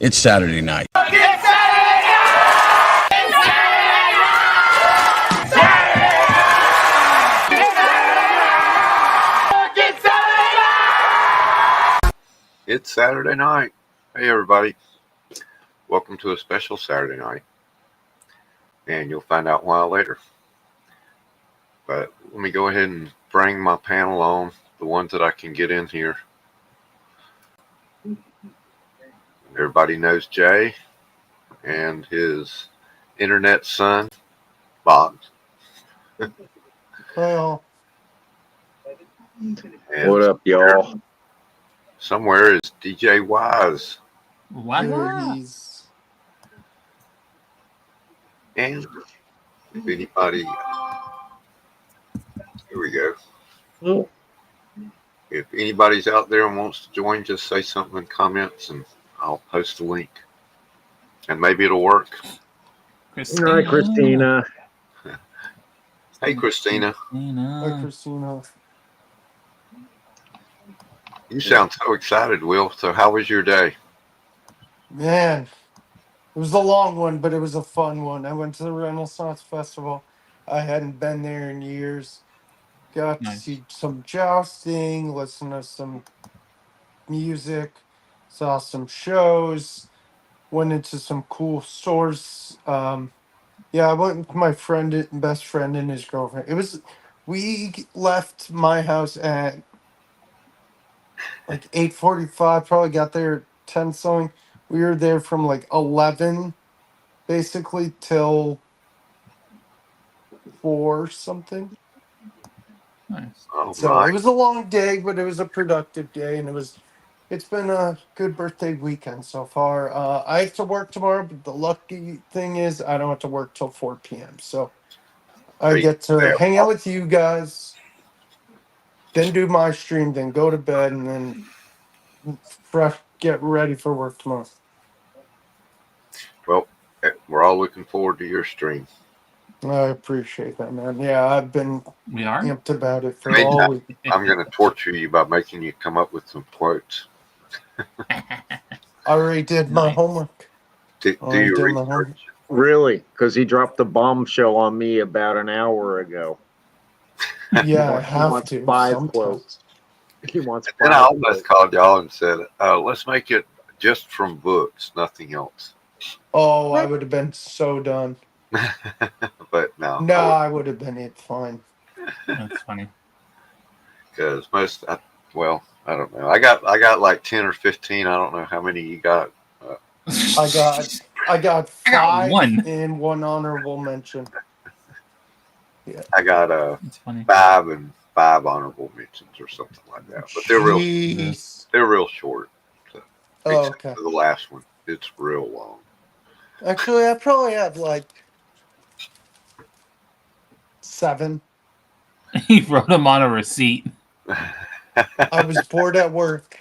It's Saturday night. It's Saturday night. Hey everybody. Welcome to a special Saturday night. And you'll find out why later. But let me go ahead and bring my panel on, the ones that I can get in here. Everybody knows Jay and his internet son, Bob. Well, And what up, y'all? Somewhere is DJ Wise. he's And if anybody, here we go. Oh. If anybody's out there and wants to join, just say something in comments and I'll post the link. And maybe it'll work. Hi, Christina. Hey, Christina. Hi, Christina. You sound so excited, Will. So how was your day? Man, it was a long one, but it was a fun one. I went to the Renaissance Festival. I hadn't been there in years. Got to see some jousting, listen to some music, saw some shows, went into some cool stores. Yeah, I went with my best friend and his girlfriend. We left my house at like 8:45. Probably got there at 10 something. We were there from like 11, basically till 4 something. Nice. Oh, So my. it was a long day, but it was a productive day, and it's been a good birthday weekend so far. I have to work tomorrow, but the lucky thing is I don't have to work till 4 p.m. So I get to hang out with you guys, then do my stream, then go to bed, and then get ready for work tomorrow. Well, we're all looking forward to your stream. I appreciate that, man. Yeah, I've been amped about it for all week. I'm going to torture you by making you come up with some quotes. I already did my homework. Do your research. Homework. Really? Because he dropped the bombshell on me about an hour ago. Yeah, I have to. 5 sometimes. quotes. He wants 5 Then I almost quotes. called y'all and said, let's make it just from books, nothing else. Oh, I would have been so done. But no. No, I would have been fine. That's funny. Because I don't know. I got like 10 or 15. I don't know how many you got. I got 5 one. and 1 honorable mention. Yeah. I got 5 and 5 honorable mentions or something like that. But they're real short. So, okay. For the last one, it's real long. Actually, I probably have like 7. He wrote them on a receipt. I was bored at work.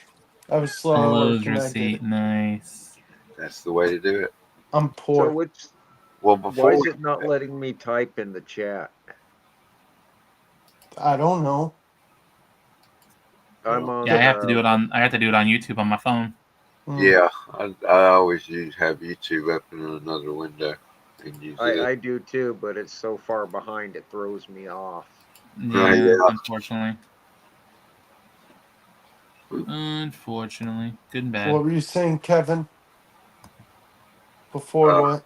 I was slow at work. And receipt. Nice. That's the way to do it. I'm poor. So why is it not letting me type in the chat? I don't know. I'm on. Yeah, I have to do it on YouTube on my phone. Yeah, I always have YouTube up in another window and use it. I do too, but it's so far behind it throws me off. Yeah. Unfortunately. Unfortunately. Good and bad. What were you saying, Kevin? Before what?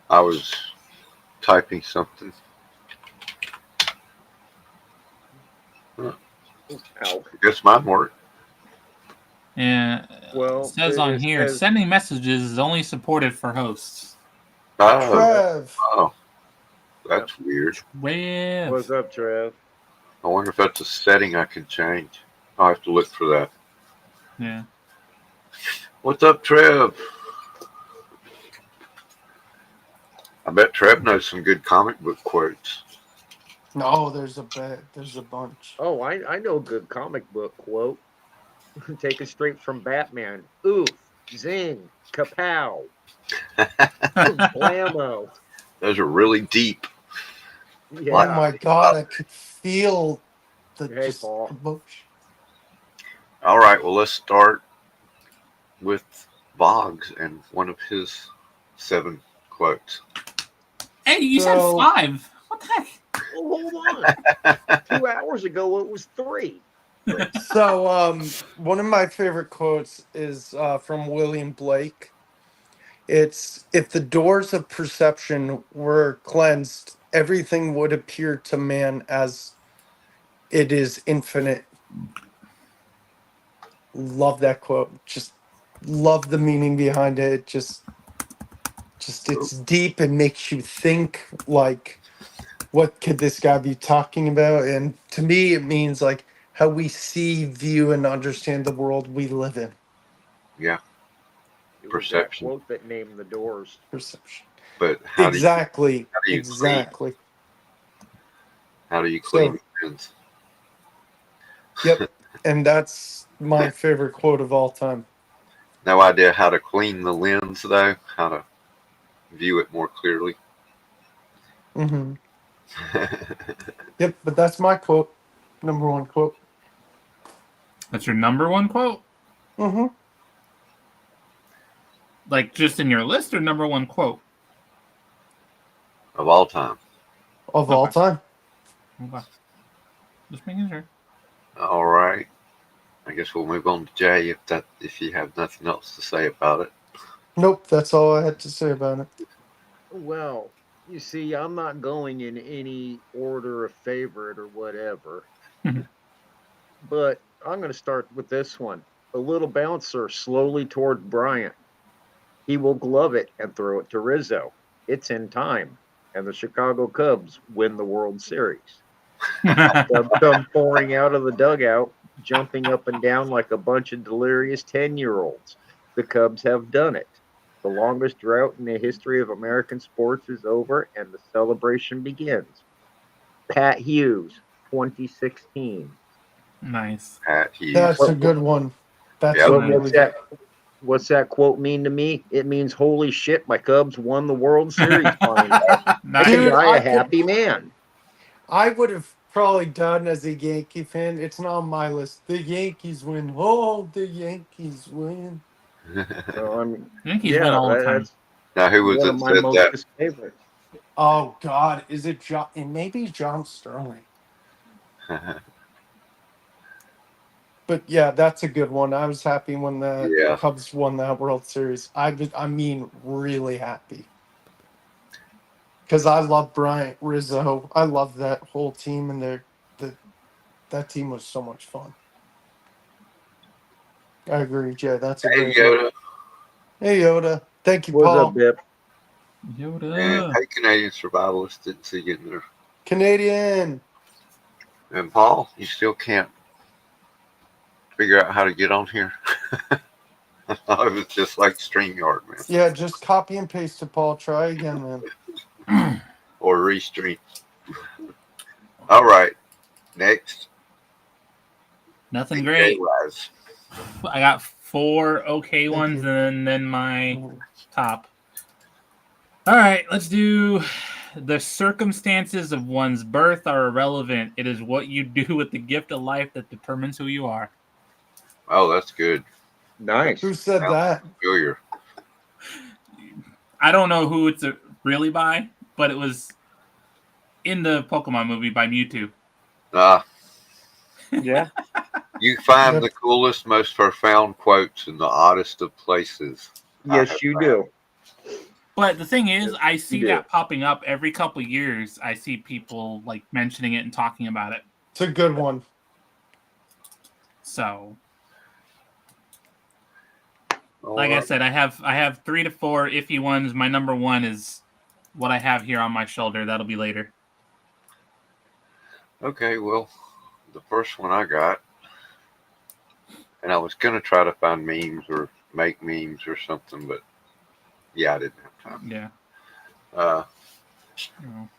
I was typing something. I guess mine worked. Yeah. Well, it says on here, sending messages is only supported for hosts. Oh, that's weird. Trev. What's up, Trev? I wonder if that's a setting I can change. I'll have to look for that. Yeah. What's up, Trev? I bet Trev knows some good comic book quotes. No, there's a bunch. Oh, I know a good comic book quote. Take it straight from Batman. Oof, zing, kapow, blammo. Those are really deep. Yeah. Oh my God, I could feel the Hey, Paul. emotion. All right, well, let's start with Boggs and one of his 7 quotes. Hey, you said So- 5. What the heck? Well, hold on. 2 hours ago, it was 3. So, one of my favorite quotes is from William Blake. It's, if the doors of perception were cleansed, everything would appear to man as it is infinite. Love that quote. Just love the meaning behind it. Just it's deep and makes you think, like, what could this guy be talking about? And to me, it means like how we see, view, and understand the world we live in. Yeah, It was that perception. quote that named the Doors. Perception. But how do Exactly. you Exactly. you clean So, the lens? yep. And that's my favorite quote of all time. No idea how to clean the lens though. How to view it more clearly. Hmm. Yep. But that's my quote. Number one quote. That's your number 1 quote? Hmm. Like just in your list or number 1 quote? Of all time. Of all Okay. time. Okay. Just making sure. All right. I guess we'll move on to Jay if you have nothing else to say about it. Nope. That's all I had to say about it. Well, you see, I'm not going in any order of favorite or whatever, but I'm going to start with this one. A little bouncer slowly toward Bryant. He will glove it and throw it to Rizzo. It's in time, and the Chicago Cubs win the World Series. Cubs come pouring out of the dugout, jumping up and down like a bunch of delirious 10-year-olds. The Cubs have done it. The longest drought in the history of American sports is over, and the celebration begins. Pat Hughes, 2016. Nice. Pat Hughes. That's a What, good one. That's Yep. a what, really what's good. that? What's that quote mean to me? It means, holy shit, my Cubs won the World Series finally. I Nice. can Dude, die a happy man. I would have probably done as a Yankee fan. It's not on my list. The Yankees win. Oh, the Yankees win. So I mean, Yankees win yeah, all the time. that's Now who was one of it my said that? most favorites. Oh God, is it John? It may be John Sterling. But yeah, that's a good one. I was happy when the Yeah. Cubs won that World Series. I mean, really happy because I love Bryant Rizzo. I love that whole team, and that team was so much fun. I agree, Jay. That's a Hey great one. Yoda. Hey Yoda, thank you, What's up, Paul. Bip? And Yoda. hey Canadian survivalist, didn't see you in there. Canadian. And Paul, you still can't figure out how to get on here. I thought it was just like StreamYard, man. Yeah, just copy and paste it, Paul. Try again, man. Or restream. All right. Next. Nothing Jay great. Wise. I got 4 okay Thank ones you. and then my top. All right, let's do the circumstances of one's birth are irrelevant. It is what you do with the gift of life that determines who you are. Oh, that's good. Nice. Who said that? Familiar. I don't know who it's really by, but it was in the Pokemon movie by Mewtwo. Ah, Yeah. you find Yep. the coolest, most profound quotes in the oddest of places. I have Yes, you found. do. But the thing is, Yes, I you see do. that popping up every couple years. I see people like mentioning it and talking about it. It's a good one. So, All like I right. said, I have 3 to 4 iffy ones. My number 1 is what I have here on my shoulder. That'll be later. Okay, well, the first one I got, and I was going to try to find memes or make memes or something, but yeah, I didn't have time. Yeah. Uh, Oh.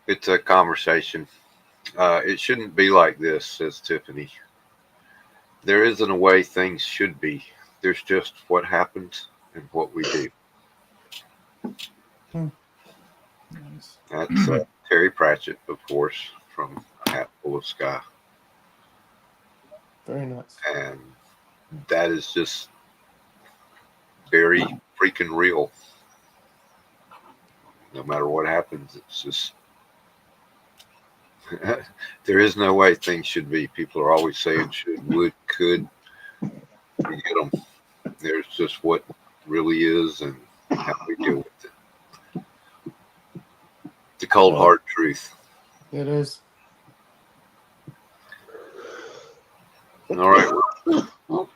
it's a conversation. It shouldn't be like this, says Tiffany. There isn't a way things should be. There's just what happens and what we do. Nice. That's Terry Pratchett, of course, from A Hat Full of Sky. Very nice. And that is just very freaking real. No matter what happens, it's just there is no way things should be. People are always saying should, would, could. Forget them. There's just what really is and how we deal with it. The cold hard truth. It is. All right.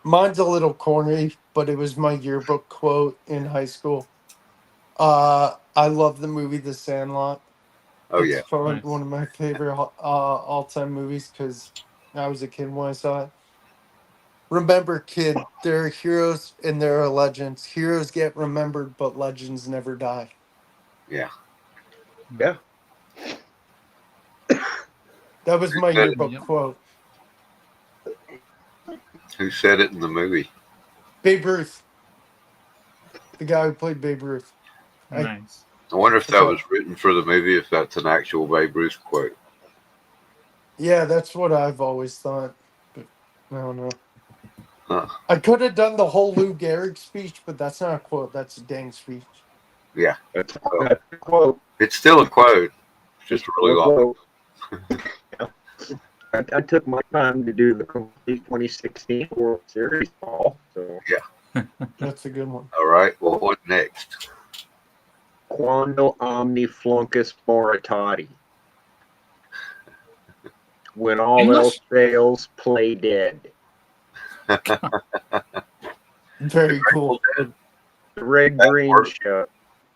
Mine's a little corny, but it was my yearbook quote in high school. I love the movie The Sandlot. Oh It's yeah. probably Nice. one of my favorite all-time movies because I was a kid when I saw it. Remember, kid, there are heroes and there are legends. Heroes get remembered, but legends never die. Yeah. Yeah. That was my said it? yearbook Yep. quote. Who said it in the movie? Babe Ruth, the guy who played Babe Ruth. I Nice. I wonder if that forgot. was written for the movie, if that's an actual Babe Ruth quote. Yeah, that's what I've always thought. But I don't know. Huh. I could have done the whole Lou Gehrig speech, but that's not a quote. That's a dang speech. Yeah. That's Well, a quote. it's still a quote. It's just It's really a long. quote. Yeah. I took my time to do the complete 2016 World Series ball. So That's a good one. All right. Well, what next? quando omni fluncus moritati. When all English? else fails, play dead. Very cool. Dead? The Red That Green works. Show.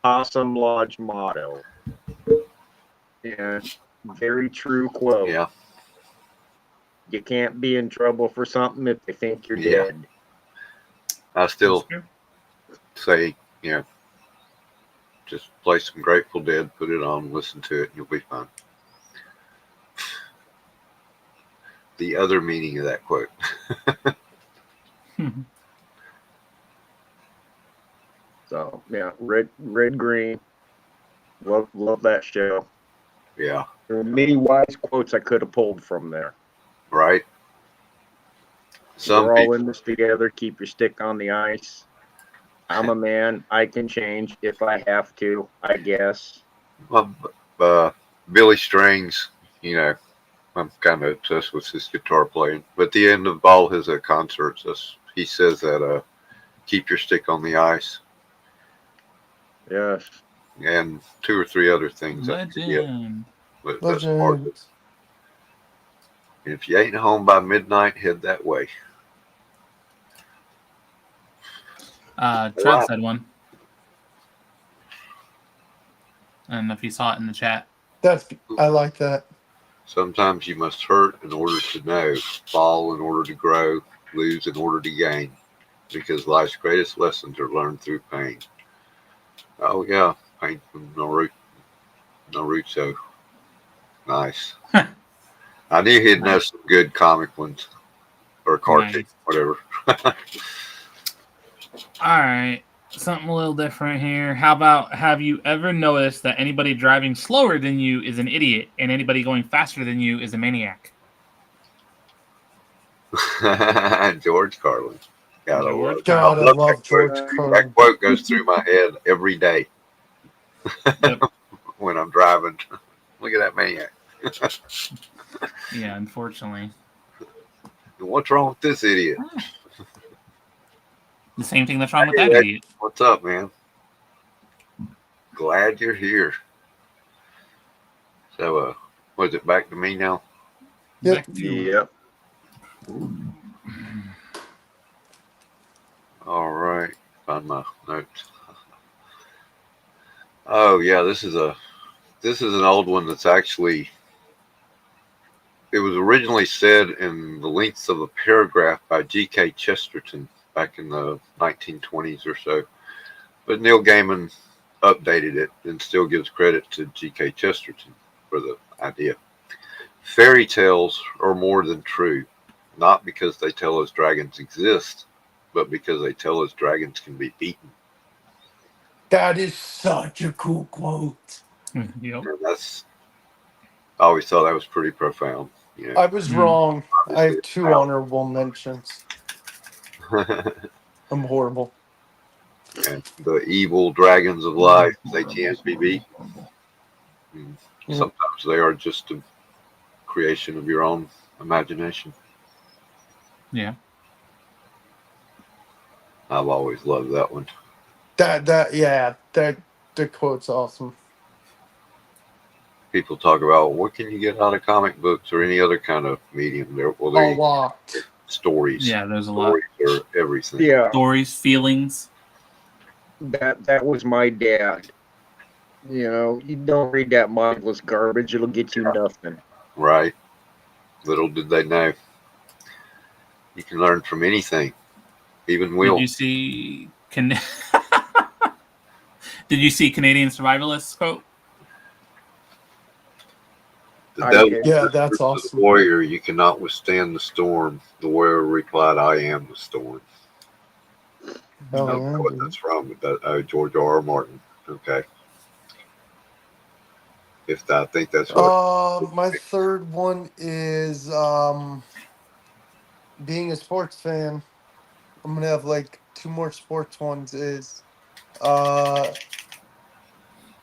Awesome Lodge motto. Yeah, very true quote. Yeah. You can't be in trouble for something if they think you're Yeah. dead. I still That's true. say, just play some Grateful Dead, put it on, listen to it, and you'll be fine. The other meaning of that quote. So yeah, red green. Love that show. Yeah. There are many wise quotes I could have pulled from there. Right. Some We're all people. in this together. Keep your stick on the ice. I'm a man. I can change if I have to, I guess. Well, Billy Strings, I'm kind of obsessed with his guitar playing. But at the end of all his concerts, he says that keep your stick on the ice, Yes. and two or three other things. I forget, Legend. but that's part of it. Legend. And if you ain't home by midnight, head that way. Trev Wow. said one. I don't know if you saw it in the chat. I like that. Sometimes you must hurt in order to know, fall in order to grow, lose in order to gain, because life's greatest lessons are learned through pain. Oh yeah, pain from Naruto. Nice. I knew he'd know some good comic ones or cartoon, Nice. whatever. All right. Something a little different here. How about, have you ever noticed that anybody driving slower than you is an idiot and anybody going faster than you is a maniac? George Carlin. Gotta George love. God, I Love love that George quote. Carlin. That quote goes through my head every day Yep. when I'm driving. Look at that maniac. Yeah, unfortunately. What's wrong with this idiot? The same thing that's wrong with Hey, that Ed, idiot. what's up, man? Glad you're here. So, was it back to me now? Yep. Back to you. Yep. All right. Find my notes. Oh yeah, this is an old one that's actually, it was originally said in the length of a paragraph by G.K. Chesterton back in the 1920s or so. But Neil Gaiman updated it and still gives credit to G.K. Chesterton for the idea. Fairy tales are more than true, not because they tell us dragons exist, but because they tell us dragons can be beaten. That is such a cool quote. Yep. And I always thought that was pretty profound. You I was wrong. I have know, 2 honorable mentions. obviously. I'm horrible. And the evil dragons of life, they can't be beaten. And sometimes they are just a creation of your own imagination. Yeah. I've always loved that one. That the quote's awesome. People talk about what can you get out of comic books or any other kind of medium. Well, A there you go. lot. Stories. Yeah, there's a lot. Stories are everything. Yeah, Stories, feelings. that was my dad. You don't read that mindless garbage; it'll get you nothing. Right. Little did they know. You can learn from anything, even Did Will. you see Did you see Canadian Survivalists quote? The I devil did. Yeah, whispered that's to the awesome. warrior, "You cannot withstand the storm." The warrior replied, "I am the storm." I Oh don't know yeah, what dude. that's from, but George R. R. Martin. Okay. I think that's what. My third one is being a sports fan. I'm gonna have like 2 more sports ones. Is uh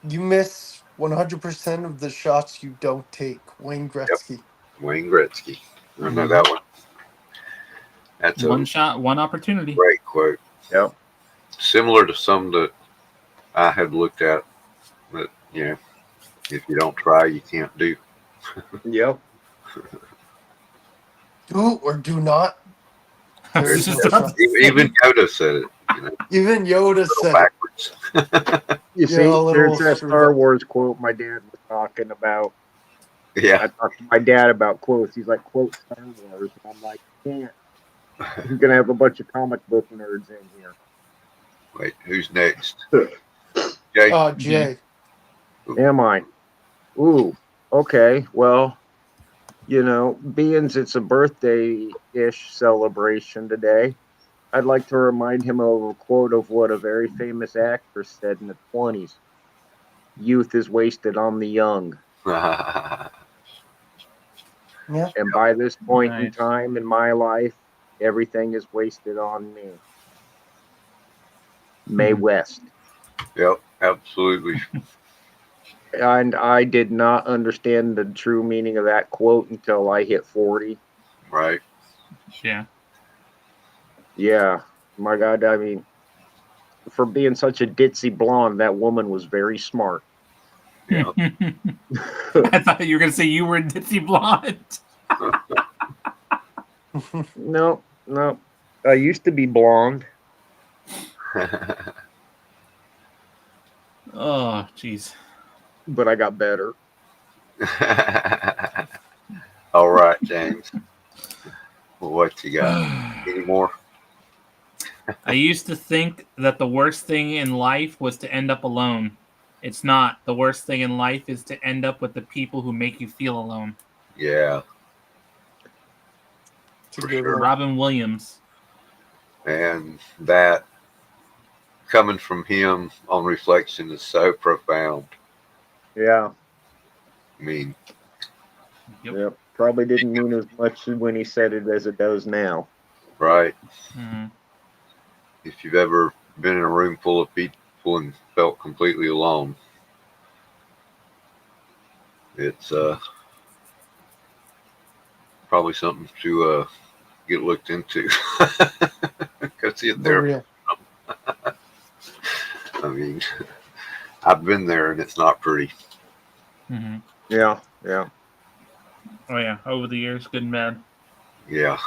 you miss 100% of the shots you don't take. Wayne Yep. Gretzky. Wayne Gretzky. I know Mhm. that one. That's One a shot, one opportunity. great quote. Yep. Similar to some that I had looked at, but if you don't try, you can't do. Yep. Do or do not. It's Very It's, just much about so. the even same. Yoda said it. Even Yoda A little said it. backwards. You Yeah, see, a there's little that screwed Star up. Wars quote my dad was talking about. Yeah. I talked to my dad about quotes. He's like, quote Star Wars. And I'm like, can't. You're going to have a bunch of comic book nerds in here. Wait, who's next? Jay. Okay. Jay. Am I? Ooh, okay. Well, being it's a birthday ish celebration today, I'd like to remind him of a quote of what a very famous actress said in the 20s: Youth is wasted on the young. Yeah. And by this point in Nice. time in my life, everything is wasted on me. Mae West. Yep, absolutely. And I did not understand the true meaning of that quote until I hit 40. Right. Yeah. Yeah, my God. I mean, for being such a ditzy blonde, that woman was very smart. Yeah. I thought you were gonna say you were Ditzy Blonde. No, no. I used to be blonde. Oh, jeez. But I got better. All right, James. What you got? Any more? I used to think that the worst thing in life was to end up alone. It's not. The worst thing in life is to end up with the people who make you feel alone. Yeah, It's a for good sure. one. Robin Williams. And that coming from him on reflection is so profound. Yeah. I mean, Yep. Yep. Probably didn't mean as much when he said it as it does now. right? Mm-hmm. If you've ever been in a room full of people and felt completely alone, it's probably something to get looked into. Go see a For therapist. real. I mean, I've been there and it's not pretty. Mm-hmm. Yeah. Yeah. Oh yeah, over the years, good and bad. Yeah.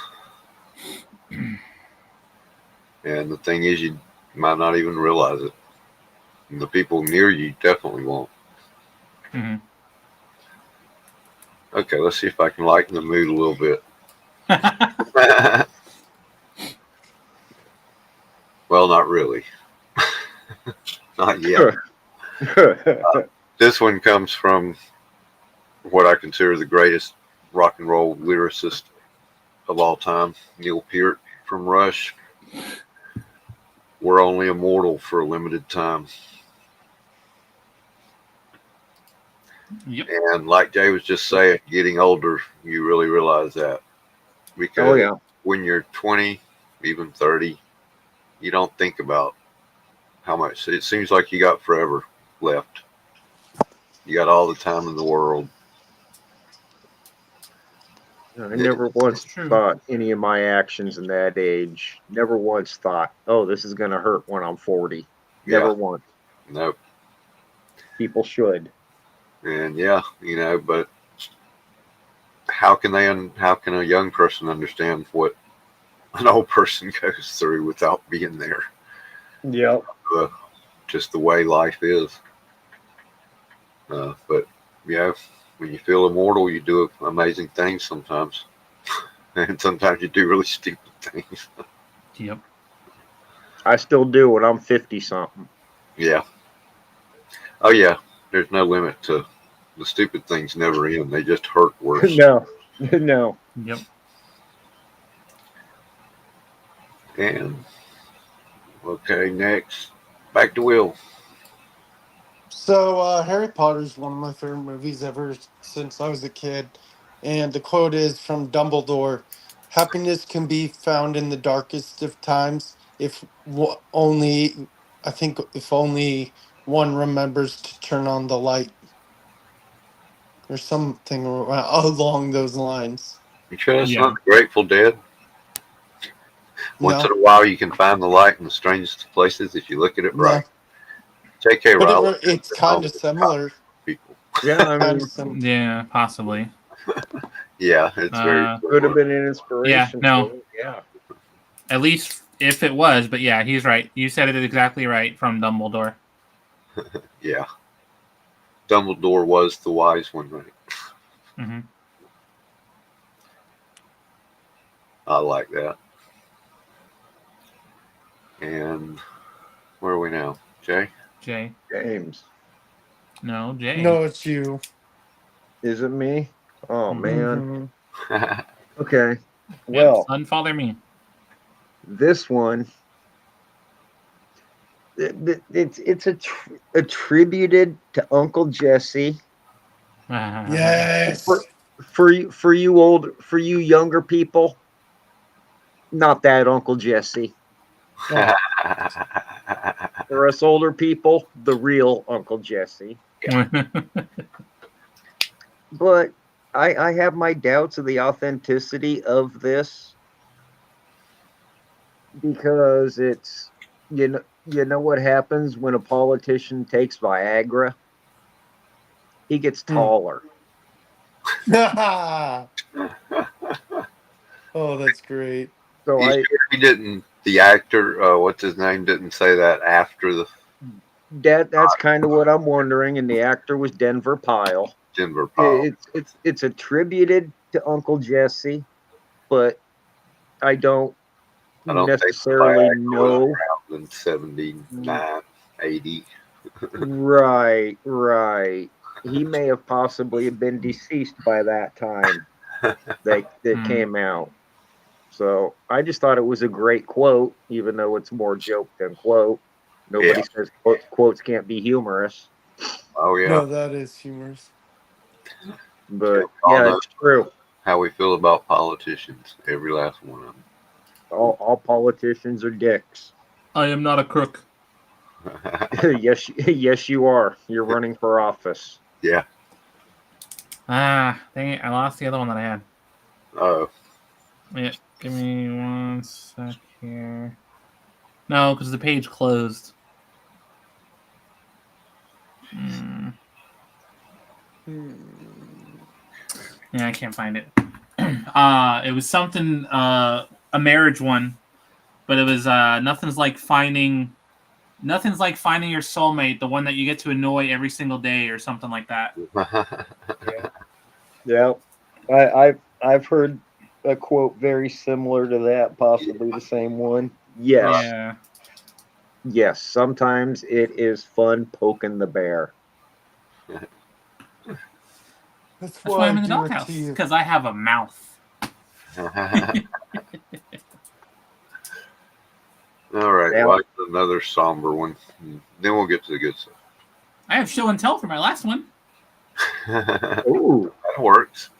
And the thing is, you might not even realize it. And the people near you definitely won't. Mm-hmm. Okay, let's see if I can lighten the mood a little bit. Well, not really. Not yet. This one comes from what I consider the greatest rock and roll lyricist of all time, Neil Peart from Rush. We're only immortal for a limited time. Yep. And like Jay was just saying, getting older, you really realize that. Because Oh yeah. when you're 20, even 30, you don't think about how much. It seems like you got forever left. You got all the time in the world. I never once True. thought any of my actions in that age. Never once thought, "Oh, this is going to hurt when I'm 40." Yeah, Never once. no, People should. and yeah, but how can how can a young person understand what an old person goes through without being there? Yep. Uh, just the way life is. But yeah, when you feel immortal, you do amazing things sometimes, and sometimes you do really stupid things. Yep. I still do when I'm 50 something. Yeah. Oh yeah. There's no limit to the stupid things. Never end. They just hurt worse. No. No. Yep. And okay, next, back to Will. So, Harry Potter is one of my favorite movies ever since I was a kid. And the quote is from Dumbledore: "Happiness can be found in the darkest of times if only, I think, if only one remembers to turn on the light," or something along those lines. You sure that's not Yeah. the Grateful Dead? Once in No, a while, you can find the light in the strangest of places if you look at it right. no. J.K. But Rowling it's has been known kind of to copy similar. people. Yeah, I Kind mean, of similar. Yeah. Possibly. Yeah, it's very could have similar. been an Yeah. inspiration No. for it. Yeah. At least if it was, but yeah, he's right. You said it exactly right from Dumbledore. Yeah, Dumbledore was the wise one, right? Mm-hmm. I like that. And where are we now, Jay? Jay. James. No, Jay. No, it's you. Is it me? Oh Mm-hmm. man. Hmm. Okay. Yep. Well, Son, father, me. this one it's attributed to Uncle Jesse for Yes. for you younger people. Not that Uncle Jesse. Oh, For us older people, the real Uncle Jesse. But I have my doubts of the authenticity of this because it's you know what happens when a politician takes Viagra? He gets hmm. taller. Oh, that's great. So You sure he didn't? The actor, what's his name, didn't say that after the that's kind of what I'm wondering. And the actor was Denver Pyle. Denver Pile. It's attributed to Uncle Jesse, but I don't I don't think necessarily Viagra was know. around in 79, 80. Right, right. He may have possibly been deceased by that time that Hmm. came out. So I just thought it was a great quote, even though it's more joke than quote. Yeah. Nobody says quotes can't be humorous, Oh, yeah. No, that is humorous. Yeah. but We all yeah, know it's true. how we feel about politicians. Every last one of All politicians are dicks. I am not a crook. them. Yes, yes, you are. You're running for office. Yeah. Ah, dang it. I lost the other one that I had. Oh, Yeah, give me 1 sec here. No, because the page closed. Mm, Hmm. yeah, I can't find it. It was something, a marriage one, but it was nothing's like finding your soulmate, the one that you get to annoy every single day or something like that. Yeah, yeah. I've heard a quote very similar to that, possibly the same one. Yes, Yeah, yes. Sometimes it is fun poking the bear. That's that's why why I I'm in the do it to doghouse, you. because I have a mouth. All right. Yeah. Well, that's another somber one. Then we'll get to the good stuff. I have show and tell for my last one. that Ooh, works.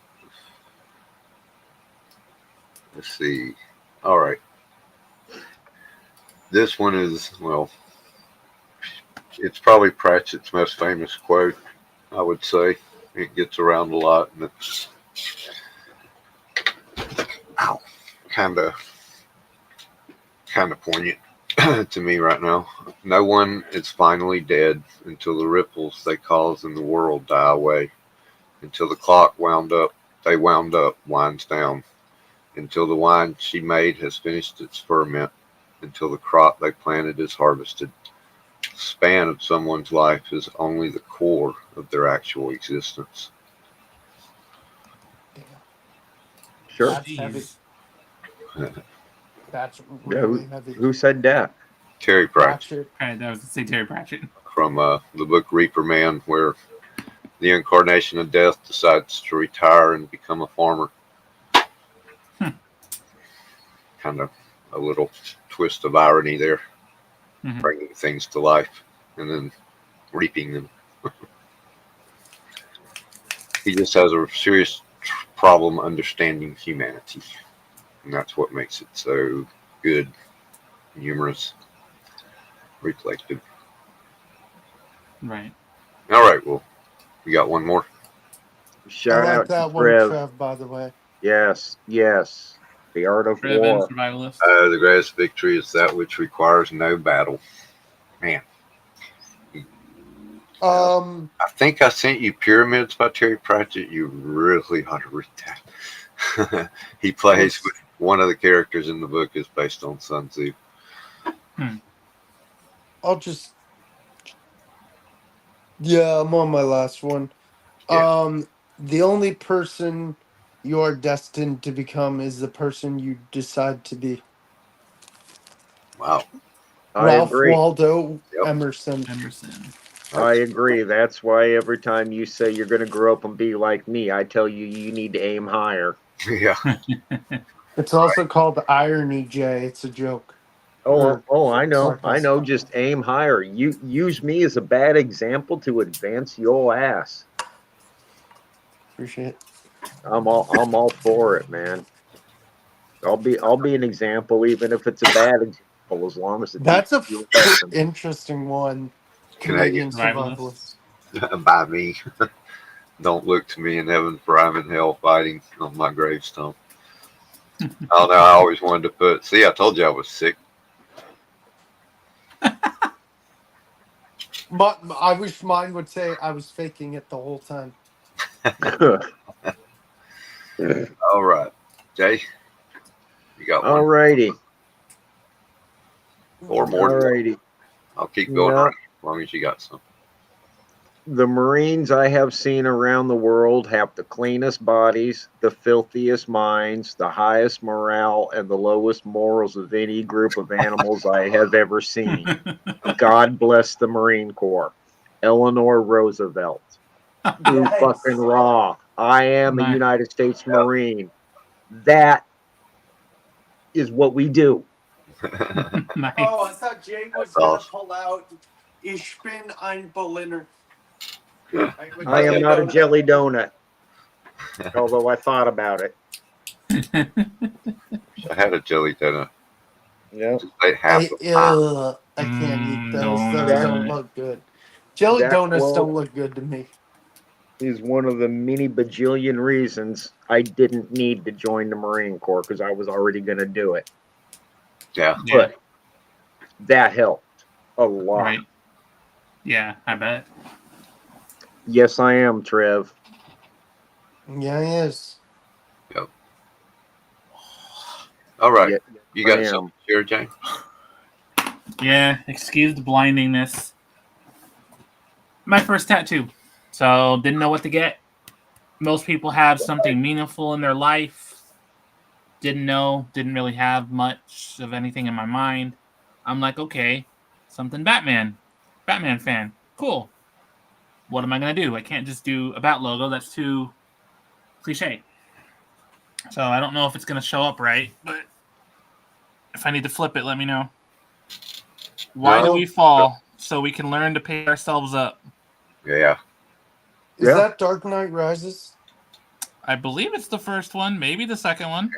Let's see. All right. This one is, well, it's probably Pratchett's most famous quote, I would say. It gets around a lot, and it's kind of poignant to me right now. No one is finally dead until the ripples they cause in the world die away, until the clock wound up, winds down, until the wine she made has finished its ferment, until the crop they planted is harvested. The span of someone's life is only the core of their actual existence. Damn, sure. that's heavy. That's Yeah, really heavy. who said that? Terry Pratchett Pratchett. Right, that was to say Terry Pratchett. from the book Reaper Man, where the incarnation of death decides to retire and become a farmer. Kind of a little twist of irony there, bringing things to life and then reaping them. He just has a serious problem understanding humanity, and that's what makes it so good, humorous, reflective. Right. All right, well, you got one more? I Shout like out to that one, Trev. Trev, by the way. Yes, yes. The Art of Trev and War. Survivalist. The greatest victory is that which requires no battle. Man, I think I sent you Pyramids by Terry Pratchett. You really ought to read that. He plays with one of the characters in the book is based on Sun Tzu. I'll just. Yeah, I'm on my last one. Yeah. The only person you are destined to become is the person you decide to be. Wow. I Ralph agree. Waldo Yep. Emerson. Emerson. I agree. That's why every time you say you're going to grow up and be like me, I tell you you need to aim higher. Yeah. It's also called irony, Jay. It's a joke. I know. I Sarcasm. know. Just aim higher. You use me as a bad example to advance your ass. Appreciate it. I'm all for it, man. I'll be an example, even if it's a bad example, as long as it That's teaches a you a lesson. interesting one. Canadian Canadian survivalist. by me. Don't look to me in heaven, for I'm in hell fighting on my gravestone. Oh no, I always wanted to put. See, I told you I was sick. But I wish mine would say I was faking it the whole time. All right, Jay, you got one Alrighty. or more? Alrighty. I'll keep going No, around as long as you got some. the Marines I have seen around the world have the cleanest bodies, the filthiest minds, the highest morale, and the lowest morals of any group of animals I have ever seen. God bless the Marine Corps. Eleanor Roosevelt. Blue Yes. fucking raw. I am a Nice. United States Marine. That is what we do. Nice. Oh, I thought Jay was That's gonna awesome. pull out Ich bin ein Berliner. I am not a jelly donut, although I thought about it. I had a jelly donut. Yep. Just ate half of mine. I can't eat those. Donut. Those don't look good. Jelly That donuts quote don't look good to me. is one of the many bajillion reasons I didn't need to join the Marine Corps because I was already going to do it. Yeah. But that helped a lot. Right. Yeah, I bet. Yes, I am, Trev. Yeah, he is. All right. Yes, You I got am. something to share, Jay? Yeah, excuse the blindingness. My first tattoo. So didn't know what to get. Most people have something meaningful in their life. Didn't know, didn't really have much of anything in my mind. I'm like, okay, something Batman. Batman fan. Cool. What am I gonna do? I can't just do a Bat logo. That's too cliche. So I don't know if it's gonna show up right, but if I need to flip it, let me know. Why do No. we fall? So we can learn to pick ourselves up. Yeah. Is Yeah. that Dark Knight Rises? I believe it's the first one, maybe the second one.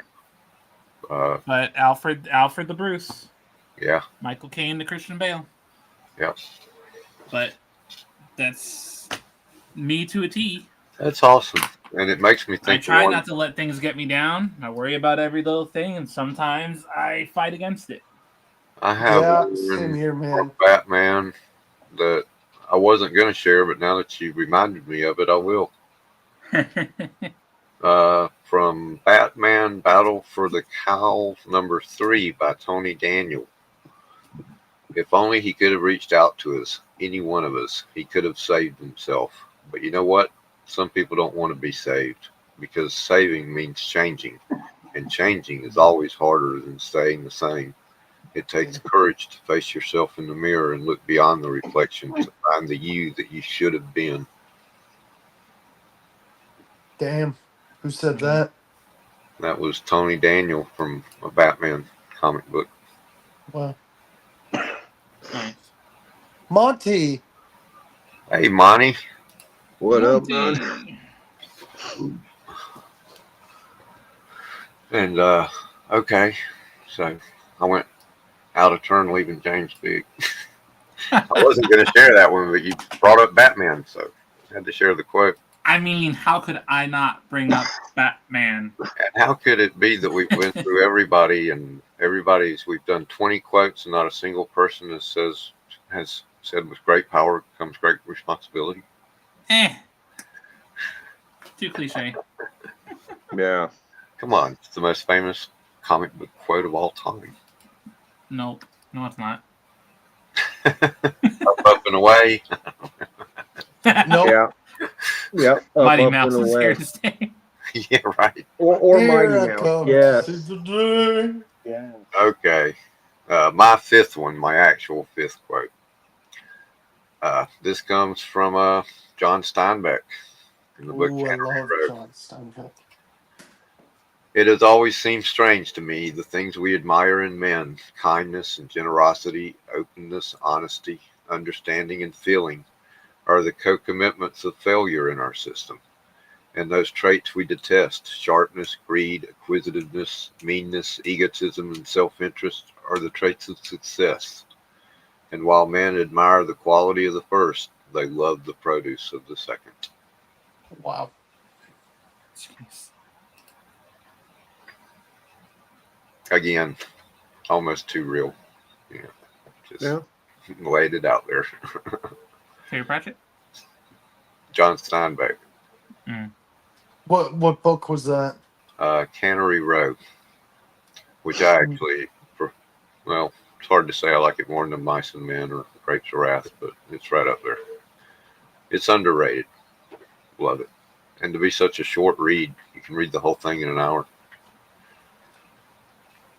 But Alfred the Bruce. Yeah. Michael Caine the Christian Bale. Yep. But that's me to a T. That's awesome. And it makes me I think. try not to let things get me down. I worry about every little thing, and sometimes I fight against it. I have same here, man. Batman that I wasn't going to share, but now that you reminded me of it, I will. From Batman Battle for the Cowl #3 by Tony Daniel. If only he could have reached out to us, any one of us, he could have saved himself. But you know what? Some people don't want to be saved because saving means changing. And changing is always harder than staying the same. It takes courage to face yourself in the mirror and look beyond the reflection to find the you that you should have been. Damn. Who said that? That was Tony Daniel from a Batman comic book. Wow. Nice. Monty. Hey, Monty. What up, Monty. man? And, okay. So I went out of turn leaving James big. I wasn't going to share that one, but you brought up Batman, so I had to share the quote. I mean, how could I not bring up Batman? And how could it be that we went through everybody and we've done 20 quotes and not a single person has said with great power comes great responsibility? Too cliche. Yeah. Come on, it's the most famous comic book quote of all time. Nope. No, it's not. Up and away. Nope. Yeah. Yep. Mighty up Mouse and is away. here to stay. Yeah, right. Or Here Mighty I Mouse. come. Yes. See the day. Yeah. Okay. My fifth one, my actual fifth quote. This comes from John Steinbeck in the book Ooh, I Cannery love Road. John Steinbeck. It has always seemed strange to me the things we admire in men, kindness and generosity, openness, honesty, understanding, and feeling, are the co-commitments of failure in our system. And those traits we detest, sharpness, greed, acquisitiveness, meanness, egotism, and self-interest, are the traits of success. And while men admire the quality of the first, they love the produce of the second. Wow. Jeez. Again, almost too real. Yeah, just laid it out there. Terry Pratchett? John Steinbeck. What book was that? Cannery Row, which I actually, it's hard to say I like it more than Mice and Men or Grapes of Wrath, but it's right up there. It's underrated. Love it. And to be such a short read, you can read the whole thing in an hour.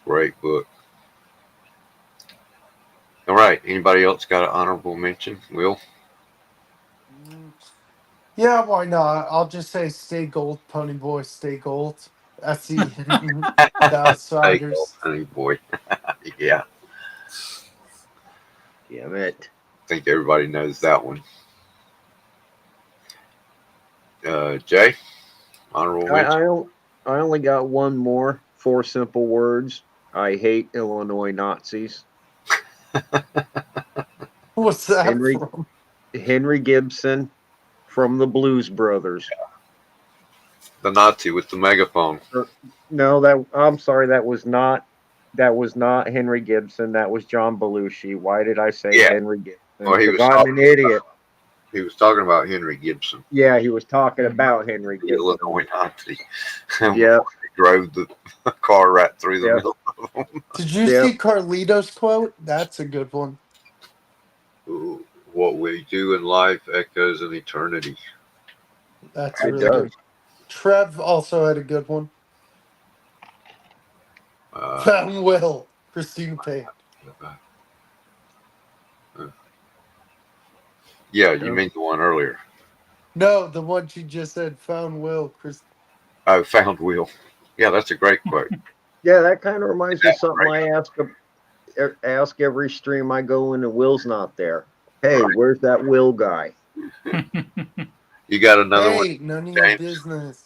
Great book. All right. Anybody else got an honorable mention? Will? Yeah, why not? I'll just say stay gold, pony boy, stay gold. SE the Outsiders. Honey boy. Yeah. Damn it. I think everybody knows that one. Jay? Honorable mention? I only got one more. 4 simple words. I hate Illinois Nazis. What's that from? Henry Gibson from the Blues Brothers. The Nazi with the megaphone. No, I'm sorry, that was not Henry Gibson. That was John Belushi. Why did I say Henry Gibson? Well, I'm an idiot. He was talking about Henry Gibson. Yeah, he was talking about Henry The Gibson. Illinois Nazi. Yeah. He drove the car right through the middle of them. Did you see Carlito's quote? That's a good one. Ooh, what we do in life echoes in eternity. That's really good. Trev also had a good one. Found Will, Christina Payne. Yeah, you mean the one earlier. No, the one she just said, found Will, Chris. Oh, found Will. Yeah, that's a great quote. Yeah, that kind of reminds me of something I ask every stream I go in and Will's not there. Hey, where's that Will guy? You got another one, Hey, none of your James? business.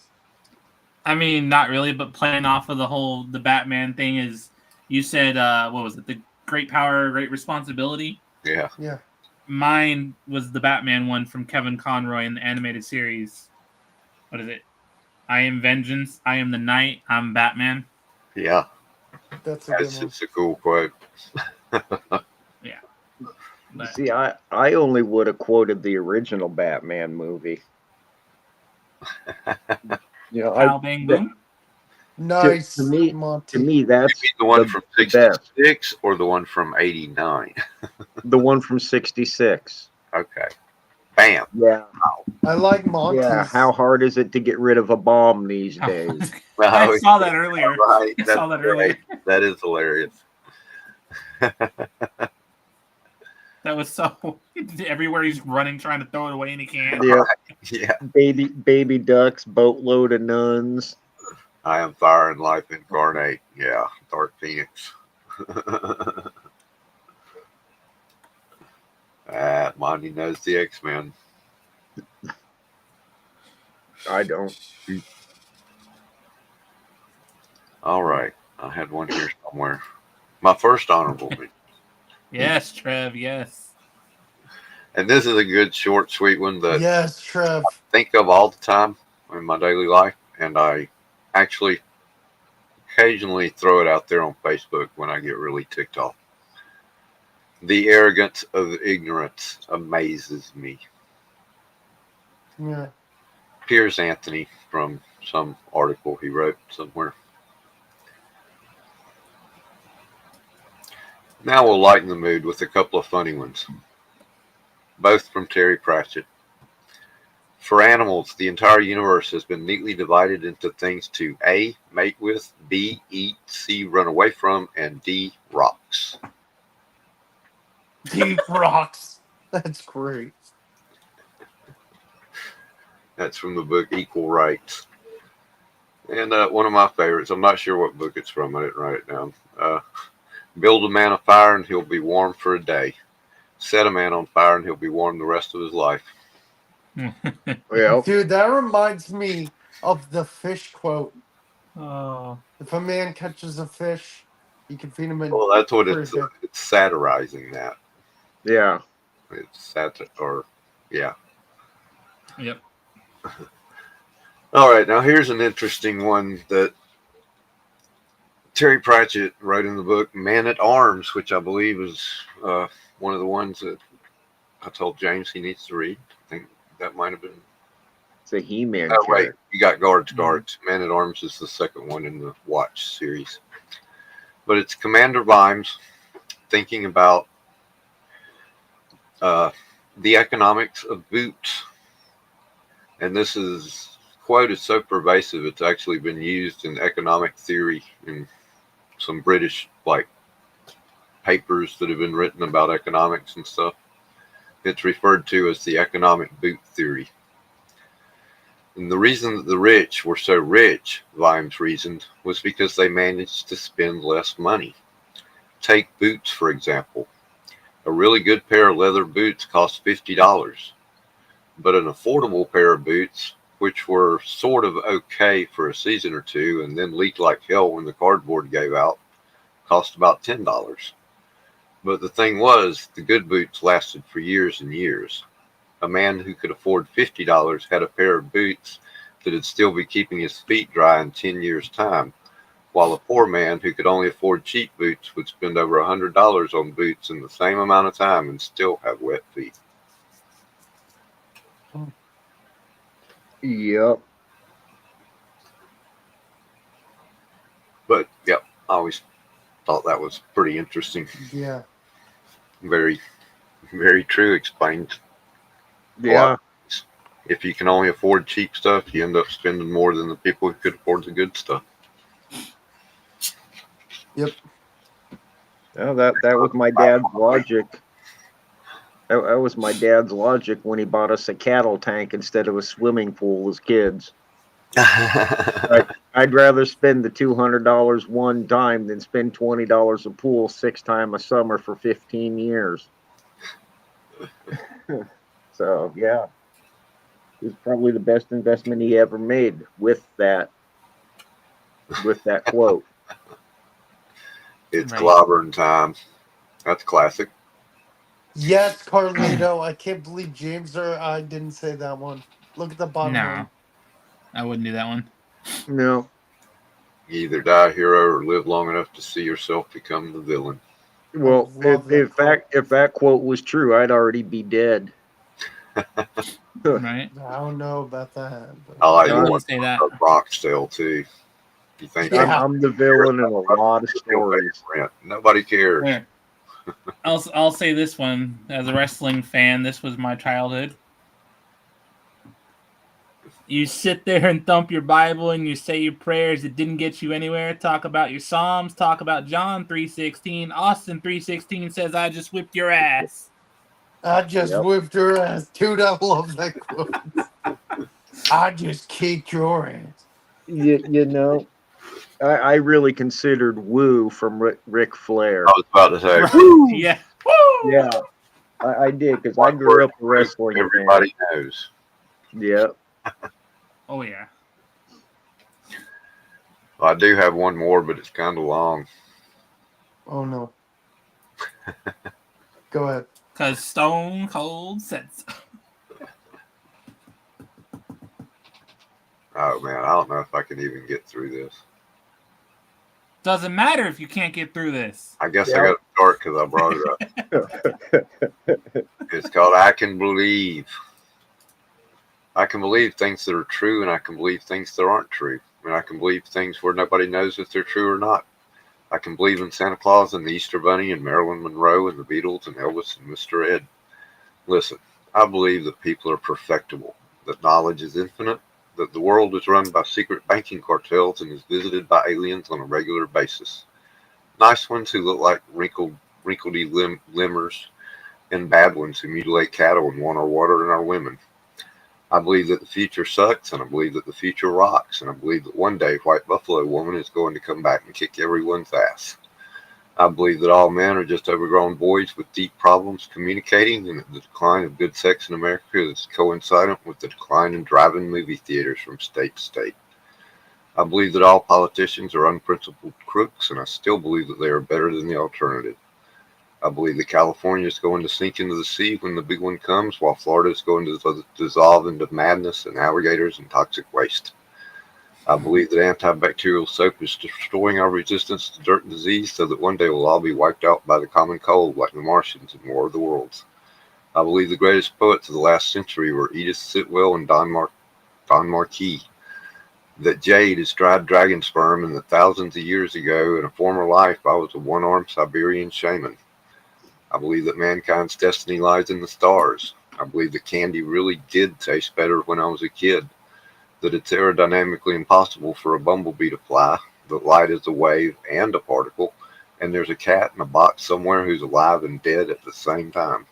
I mean, not really, but playing off of the Batman thing is, you said, what was it? The great power, great responsibility. Yeah. Yeah. Mine was the Batman one from Kevin Conroy in the animated series. What is it? I am vengeance. I am the night. I'm Batman. Yeah. That's a good That's one. just a cool quote. Yeah. You But see, I only would have quoted the original Batman movie. You know, Pow Bang that, Boom. Nice, to me, Monty. that's The one from the best. 66 or the one from 89? The one from '66. Okay. Bam. Yeah, I like yeah. Monty's. How hard is it to get rid of a bomb these days? I Oh, saw that earlier. right. I That's saw that great. earlier. That is hilarious. That was so everywhere he's running, trying to throw it away, and he can't. Yeah, Yeah. baby ducks, boatload of nuns. I am fire and life incarnate. Yeah. Dark Phoenix. Monty knows the X-Men. I don't. All right. I had one here somewhere. My first honorable mention. Yes, Trev. Yes. And this is a good, short, sweet one that Yes, Trev. I think of all the time in my daily life. And I actually occasionally throw it out there on Facebook when I get really ticked off. The arrogance of ignorance amazes me. Yeah. Piers Anthony from some article he wrote somewhere. Now we'll lighten the mood with a couple of funny ones, both from Terry Pratchett. For animals, the entire universe has been neatly divided into things to A, mate with, B, eat, C, run away from, and D, rocks. Deep rocks. That's great. That's from the book Equal Rights. And one of my favorites, I'm not sure what book it's from, I didn't write it down. Build a man a fire and he'll be warm for a day. Set a man on fire and he'll be warm the rest of his life. Well, Dude, that reminds me of the fish quote. Oh. If a man catches a fish, you can feed him Well, that's what for a it's. day. It's satirizing that. yeah. It's yeah. Yep. All right, now here's an interesting one that Terry Pratchett wrote in the book Man at Arms, which I believe is one of the ones that I told James he needs to read. I think that might have been. It's a He-Man Oh, wait, character. you got Guards. Man at Arms is the second one in the Watch series. But it's Commander Vimes thinking about the economics of boots. And this quote is so pervasive, it's actually been used in economic theory in some British papers that have been written about economics and stuff. It's referred to as the economic boot theory. And the reason that the rich were so rich, Vimes reasoned, was because they managed to spend less money. Take boots, for example. A really good pair of leather boots cost $50, but an affordable pair of boots, which were sort of okay for a season or two and then leaked like hell when the cardboard gave out, cost about $10. But the thing was, the good boots lasted for years and years. A man who could afford $50 had a pair of boots that would still be keeping his feet dry in 10 years' time, while a poor man who could only afford cheap boots would spend over $100 on boots in the same amount of time and still have wet feet. Yep. But, yep, I always thought that was pretty interesting. Yeah. Very, very true. Explained a lot. Yeah. If you can only afford cheap stuff, you end up spending more than the people who could afford the good stuff. Yep. Well, that was my dad's logic. That was my dad's logic when he bought us a cattle tank instead of a swimming pool as kids. I'd rather spend the $200 one time than spend $20 a pool 6 times a summer for 15 years. So yeah, was probably the best investment he ever made with that quote. It's Right. clobbering time. That's classic. Yes, Carlito. I can't believe James or I didn't say that one. Look at the bottom No, one. I wouldn't do that one. No, You either die a hero or live long enough to see yourself become the villain. I well, love that quote. if that quote was true, I'd already be dead. Right. I don't know about that. But I like I the wouldn't one say that. of Brock's tale too. You think Yeah. I'm the villain in a lot of you'll pay stories. rent. Nobody cares. Right. I'll say this one as a wrestling fan. This was my childhood. You sit there and thump your Bible and you say your prayers. It didn't get you anywhere. Talk about your Psalms. Talk about John 3:16. Austin 3:16 says, "I just whipped your ass." I just Yep. whipped her ass. Dude, I love that quote. I just kicked your ass. You know, I really considered Woo from Ric Flair. I was about to say, Right. woo! Yeah. Woo! Yeah, I did because I One grew word up a wrestling fan. everybody knows. Yeah. Oh yeah. Well, I do have one more, but it's kind of long. Oh no. Go ahead. Cause Stone Cold said so. Oh man, I don't know if I can even get through this. Doesn't matter if you can't get through this. I guess I Yep. got to start because I brought it up. It's called I Can Believe. I can believe things that are true, and I can believe things that aren't true. And I can believe things where nobody knows if they're true or not. I can believe in Santa Claus and the Easter Bunny and Marilyn Monroe and the Beatles and Elvis and Mr. Ed. Listen, I believe that people are perfectible, that knowledge is infinite, that the world is run by secret banking cartels and is visited by aliens on a regular basis. Nice ones who look like wrinkledy lemurs, and bad ones who mutilate cattle and want our water and our women. I believe that the future sucks, and I believe that the future rocks, and I believe that one day White Buffalo Woman is going to come back and kick everyone's ass. I believe that all men are just overgrown boys with deep problems communicating, and that the decline of good sex in America is coincident with the decline in drive-in movie theaters from state to state. I believe that all politicians are unprincipled crooks, and I still believe that they are better than the alternative. I believe that California is going to sink into the sea when the big one comes, while Florida is going to dissolve into madness and alligators and toxic waste. I believe that antibacterial soap is destroying our resistance to dirt and disease so that one day we'll all be wiped out by the common cold like the Martians in War of the Worlds. I believe the greatest poets of the last century were Edith Sitwell and Don Marquis. That jade is dried dragon sperm, and that thousands of years ago in a former life I was a one-armed Siberian shaman. I believe that mankind's destiny lies in the stars. I believe that candy really did taste better when I was a kid. That it's aerodynamically impossible for a bumblebee to fly, that light is a wave and a particle, and there's a cat in a box somewhere who's alive and dead at the same time.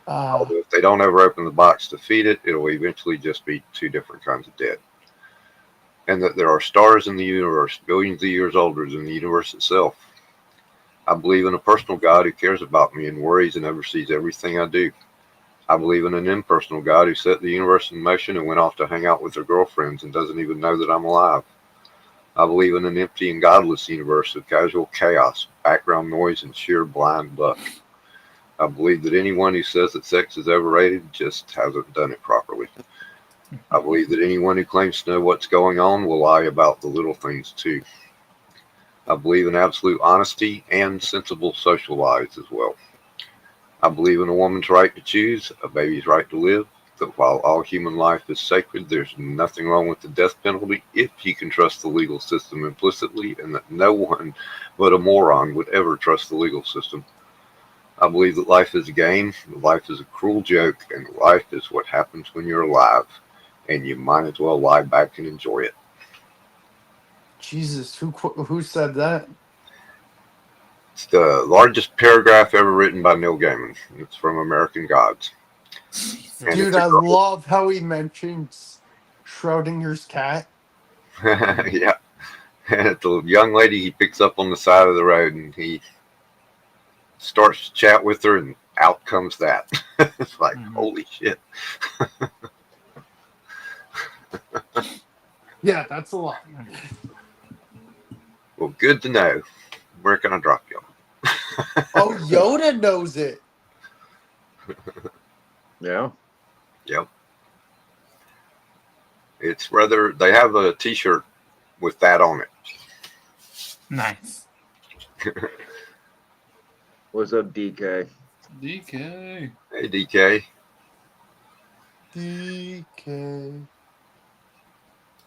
Although if they don't ever open the box to feed it, it'll eventually just be two different kinds of dead. And that there are stars in the universe, billions of years older than the universe itself. I believe in a personal God who cares about me and worries and oversees everything I do. I believe in an impersonal God who set the universe in motion and went off to hang out with their girlfriends and doesn't even know that I'm alive. I believe in an empty and godless universe of casual chaos, background noise, and sheer blind luck. I believe that anyone who says that sex is overrated just hasn't done it properly. I believe that anyone who claims to know what's going on will lie about the little things too. I believe in absolute honesty and sensible social lies as well. I believe in a woman's right to choose, a baby's right to live, that while all human life is sacred, there's nothing wrong with the death penalty if you can trust the legal system implicitly, and that no one but a moron would ever trust the legal system. I believe that life is a game, life is a cruel joke, and life is what happens when you're alive, and you might as well lie back and enjoy it. Jesus, who said that? It's the largest paragraph ever written by Neil Gaiman. It's from American Gods. And Dude, it's a I girl. love how he mentions Schrodinger's cat. Yeah. And it's a young lady he picks up on the side of the road, and he starts to chat with her, and out comes that. It's like, holy shit. Yeah, that's a lot. Well, good to know. Where can I drop you? Oh, Yoda knows it. Yeah. Yep. It's rather. They have a T-shirt with that on it. Nice. What's up, DK? DK. Hey, DK. DK.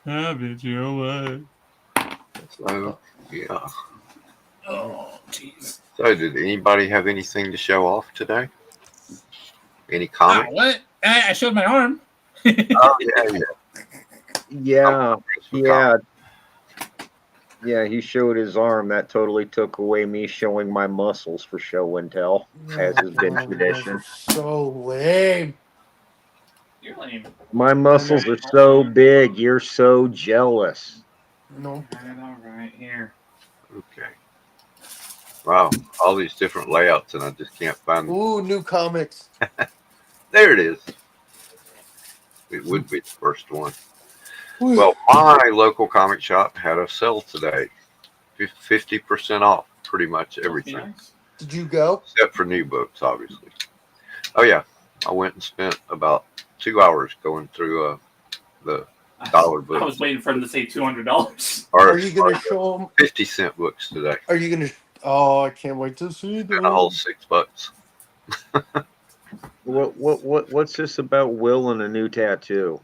Have it your way. So, yeah. Oh, jeez. So, did anybody have anything to show off today? Any Ah, comic? what? I showed my arm. Oh yeah, yeah. Yeah. Some Yeah. Yeah, he showed his arm. That totally took away me showing my muscles for show and tell, as has been Oh, those tradition. are so lame. You're lame. My muscles are so big. You're so jealous. No. All right, here. Okay. Wow, all these different layouts, and I just can't find. Ooh, new comics. There it is. It would be the first one. Ooh. Well, my local comic shop had a sale today, 50% off, pretty much everything, Nice. Did you go? except for new books, obviously. Oh yeah, I went and spent about 2 hours going through the dollar I books, was waiting for him to say $200. Are you gonna show them? 50-cent books today. Are you gonna? Oh, I can't wait to see And a whole them. $6. What's this about Will and a new tattoo?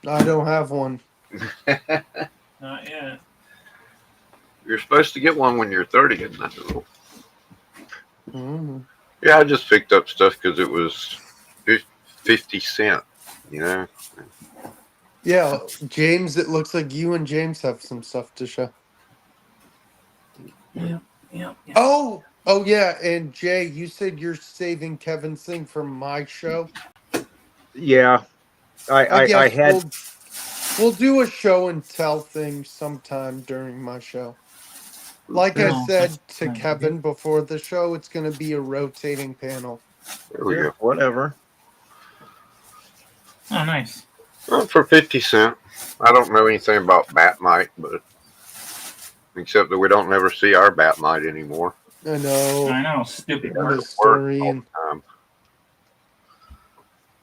I don't have one. Not yet. You're supposed to get one when you're 30, isn't that the rule? Mm. Yeah, I just picked up stuff because it was 50 cent, you know. Yeah, James. It looks like you and James have some stuff to show. Yeah. Oh yeah, and Jay, you said you're saving Kevin's thing for my show. Yeah, I I guess had. we'll do a show and tell thing sometime during my show. Like I No, said that's to fine. Kevin before the show, it's going to be a rotating panel. There we Sure, go. whatever. Oh, nice. Well, for 50 cent. I don't know anything about Batmite, but except that we don't never see our Batmite anymore. I know I know. Stupid in work. the story All and the time.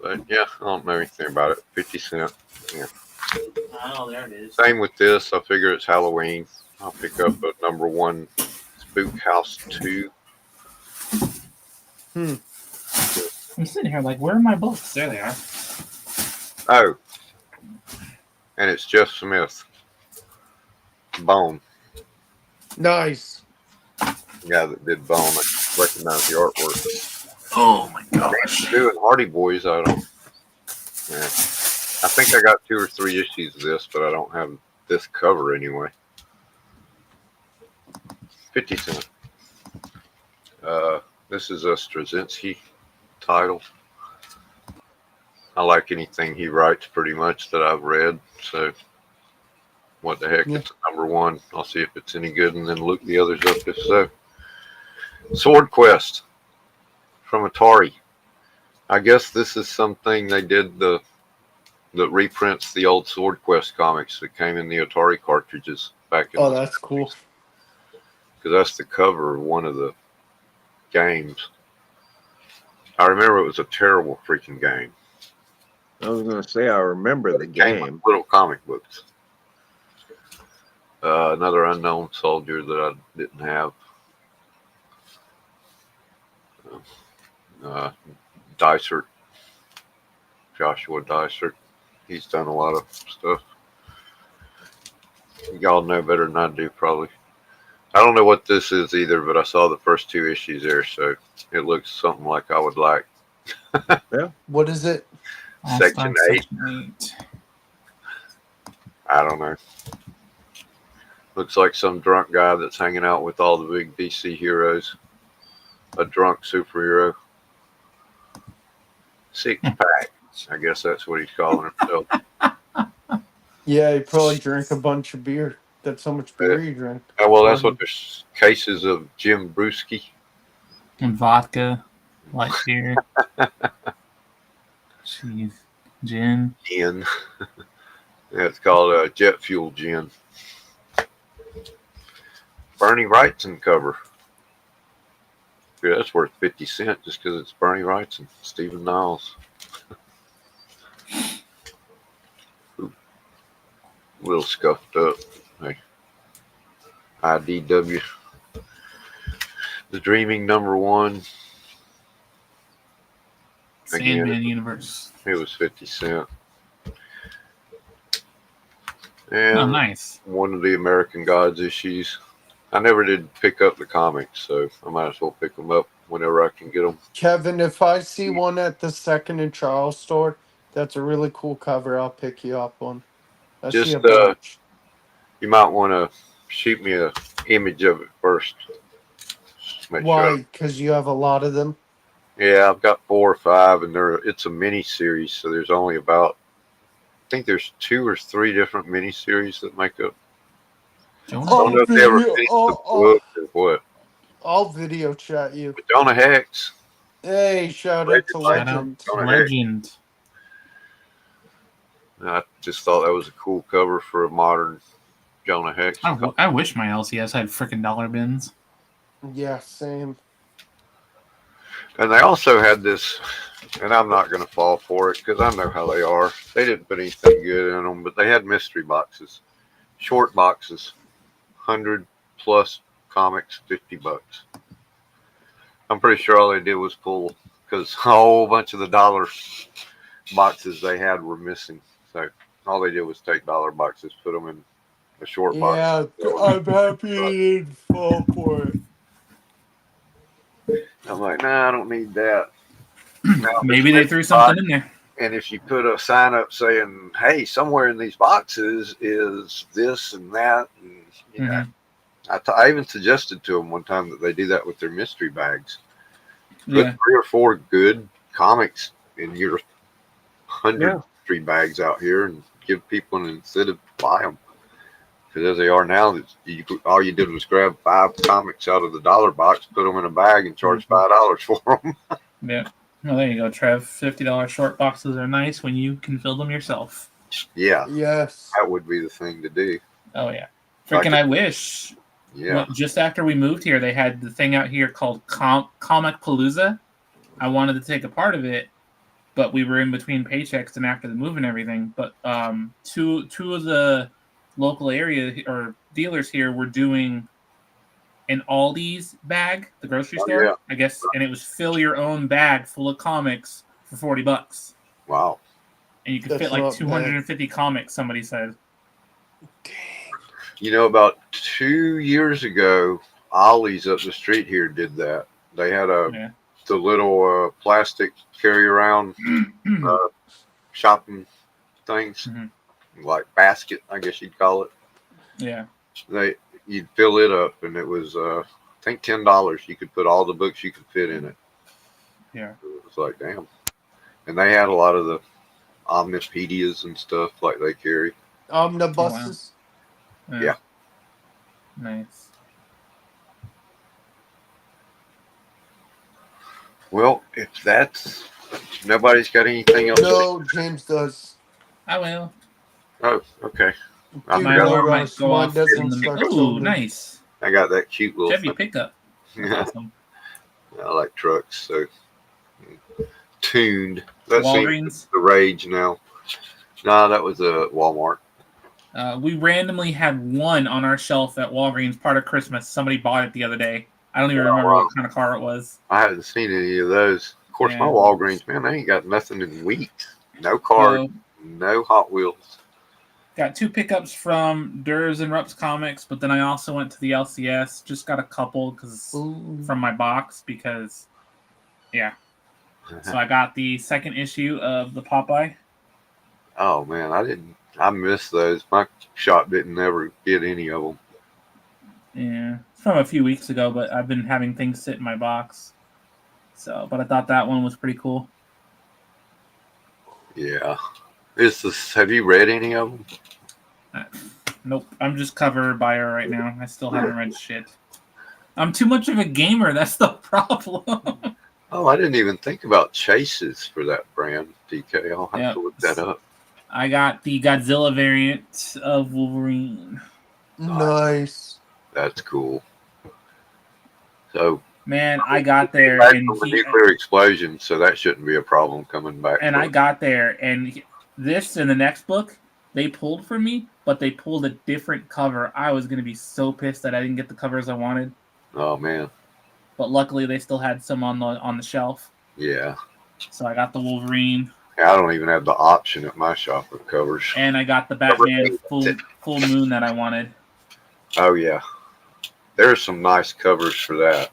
But yeah, I don't know anything about it. 50 cent. Yeah. Oh, there it is. Same with this. I figure it's Halloween. I'll pick up a number 1 Spook House 2. I'm sitting here like, where are my books? There they are. Oh, and it's Jeff Smith. Bone. nice. The guy that did Bone. I recognize the artwork. Oh my gosh. Doing Hardy Boys, I don't. Yeah. I think I got 2 or 3 issues of this, but I don't have this cover anyway. 50 cent. This is a Straczynski title. I like anything he writes pretty much that I've read, so what the heck, Yeah. it's a number 1. I'll see if it's any good and then look the others up if so. Sword Quest from Atari. I guess this is something they did that reprints the old Sword Quest comics that came in the Atari cartridges back in Oh, the that's cool. because that's the cover of one of the games. I remember it was a terrible freaking game. I was gonna say I remember the It came with game. little comic books. Another unknown soldier that I didn't have. Dysert, Joshua Dysert. He's done a lot of stuff. Y'all know better than I do, probably. I don't know what this is either, but I saw the first 2 issues there, so it looks something like I would like. What is it? Section 8. Section 8. I don't know. Looks like some drunk guy that's hanging out with all the big DC heroes. A drunk superhero. 6-pack. I guess that's what he's calling himself. Yeah, he probably drank a bunch of beer. That's how much beer he drank. Well, that's what there's cases of Jim Brewski. And vodka. Light beer. Jeez. Gin. Ian. Yeah, it's called Jet Fuel Gin. Bernie Wrightson cover. Yeah, that's worth 50 cents just because it's Bernie Wrightson, Stephen Niles. Ooh, a little scuffed up. Hey, IDW. The Dreaming #1. Again, Sandman Universe. it was 50 cents. Oh, And nice. one of the American Gods issues. I never did pick up the comics, so I might as well pick them up whenever I can get them. Kevin, if I see one at the Second and Charles store, that's a really cool cover. I'll pick you up one. I see Just a bunch. you might want to shoot me a image of it first. Just make sure. Why? Because you have a lot of them. Yeah, I've got 4 or 5, and it's a mini series, so there's only about, I think there's 2 or 3 different mini series that make up. Jonah I don't I'll know if they ever video. finished the book or what. I'll video chat you. But Jonah Hex, Hey, shout out to Legend, Shout out Legend. Jonah Hex. Legend. I just thought that was a cool cover for a modern Jonah Hex. I wish my LCS had freaking dollar bins. Yeah, same. And they also had this, and I'm not going to fall for it because I know how they are. They didn't put anything good in them, but they had mystery boxes, short boxes, 100 plus comics, $50. I'm pretty sure all they did was pull, because a whole bunch of the dollar boxes they had were missing. So all they did was take dollar boxes, put them in a short box. Yeah, I'm happy you didn't fall for it. I'm like, nah, I don't need that. Now, Maybe they threw something in there. And if you put a sign up saying, hey, somewhere in these boxes is this and that, and you know, I even suggested to them one time that they do that with their mystery bags. Put 3 or 4 good comics in your 100 mystery bags out here and give people an incentive to buy them. Because as they are now, all you did was grab 5 comics out of the dollar box, put them in a bag, and charge $5 for them. Yeah. Well, there you go, Trev. $50 short boxes are nice when you can fill them yourself. Yeah. Yes. That would be the thing to do. Oh, yeah. Freaking, I wish. Yeah. Well, just after we moved here, they had the thing out here called Comic Palooza. I wanted to take a part of it, but we were in between paychecks and after the move and everything. But two of the local area or dealers here were doing an Aldi's bag, the grocery store, I guess, and it was fill your own bag full of comics for $40. Wow. And you could fit like 250 comics, somebody said. Dang. You know, about 2 years ago, Ollie's up the street here did that. They had the little plastic carry-around shopping things, like basket, I guess you'd call it. Yeah. You'd fill it up, and it was, I think, $10. You could put all the books you could fit in it. Yeah. It was like, damn. And they had a lot of the Omnipedias and stuff like they carry. Omnibuses. Oh, wow. Yeah. Nice. Well, if nobody's got anything else. No, James does. I will. Oh, okay. Dude, My alarm might go off. Ooh, nice. I got that cute little Chevy pickup. That's awesome. I like trucks, so tuned. That Walgreens? seems the rage now. No, that was a Walmart. We randomly had one on our shelf at Walgreens, part of Christmas. Somebody bought it the other day. I don't even remember what kind of car it was. I haven't seen any of those. Of course, my Walgreens, man, they ain't got nothing in weeks. No cars, no Hot Wheels. Got 2 pickups from Durs and Rups Comics, but then I also went to the LCS. Just got a couple from my box because, yeah. So I got the 2nd issue of the Popeye. Oh, man, I missed those. My shop didn't ever get any of them. Yeah, it's from a few weeks ago, but I've been having things sit in my box. So, but I thought that one was pretty cool. Yeah. Have you read any of them? Nope. I'm just cover buyer right now. I still haven't read shit. I'm too much of a gamer. That's the problem. Oh, I didn't even think about chases for that brand, DK. I'll have to look that up. I got the Godzilla variant of Wolverine. Nice. That's cool. So, Man, I got there back and from a nuclear explosion, so that shouldn't be a problem coming back. I got there and this in the next book they pulled for me, but they pulled a different cover. I was gonna be so pissed that I didn't get the covers I wanted. Oh man. But luckily they still had some on the shelf. Yeah. So I got the Wolverine. I don't even have the option at my shop of covers. And I got the Batman full moon that I wanted. Oh yeah. There's some nice covers for that.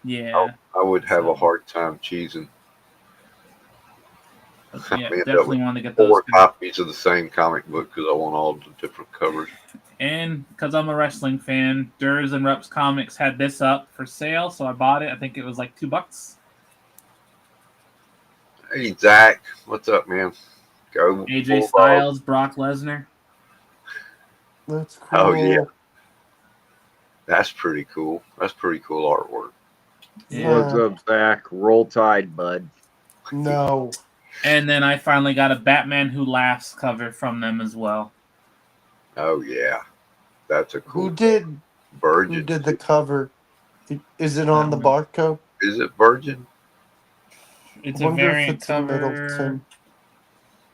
Yeah. I would have a hard time choosing. Yeah, definitely want to get those. 4 copies of the same comic book because I want all the different covers. And because I'm a wrestling fan, Durs and Reps Comics had this up for sale, so I bought it. I think it was like $2. Hey Zach, what's up, man? Go. AJ Styles, Brock Lesnar. That's cool. Oh yeah. That's pretty cool. That's pretty cool artwork. Yeah. What's up, Zach? Roll Tide, bud. No. And then I finally got a Batman Who Laughs cover from them as well. Oh yeah, that's a cool. Who did Virgin? Who did the cover? Is it on the barcode? Is it Virgin? It's a variant cover.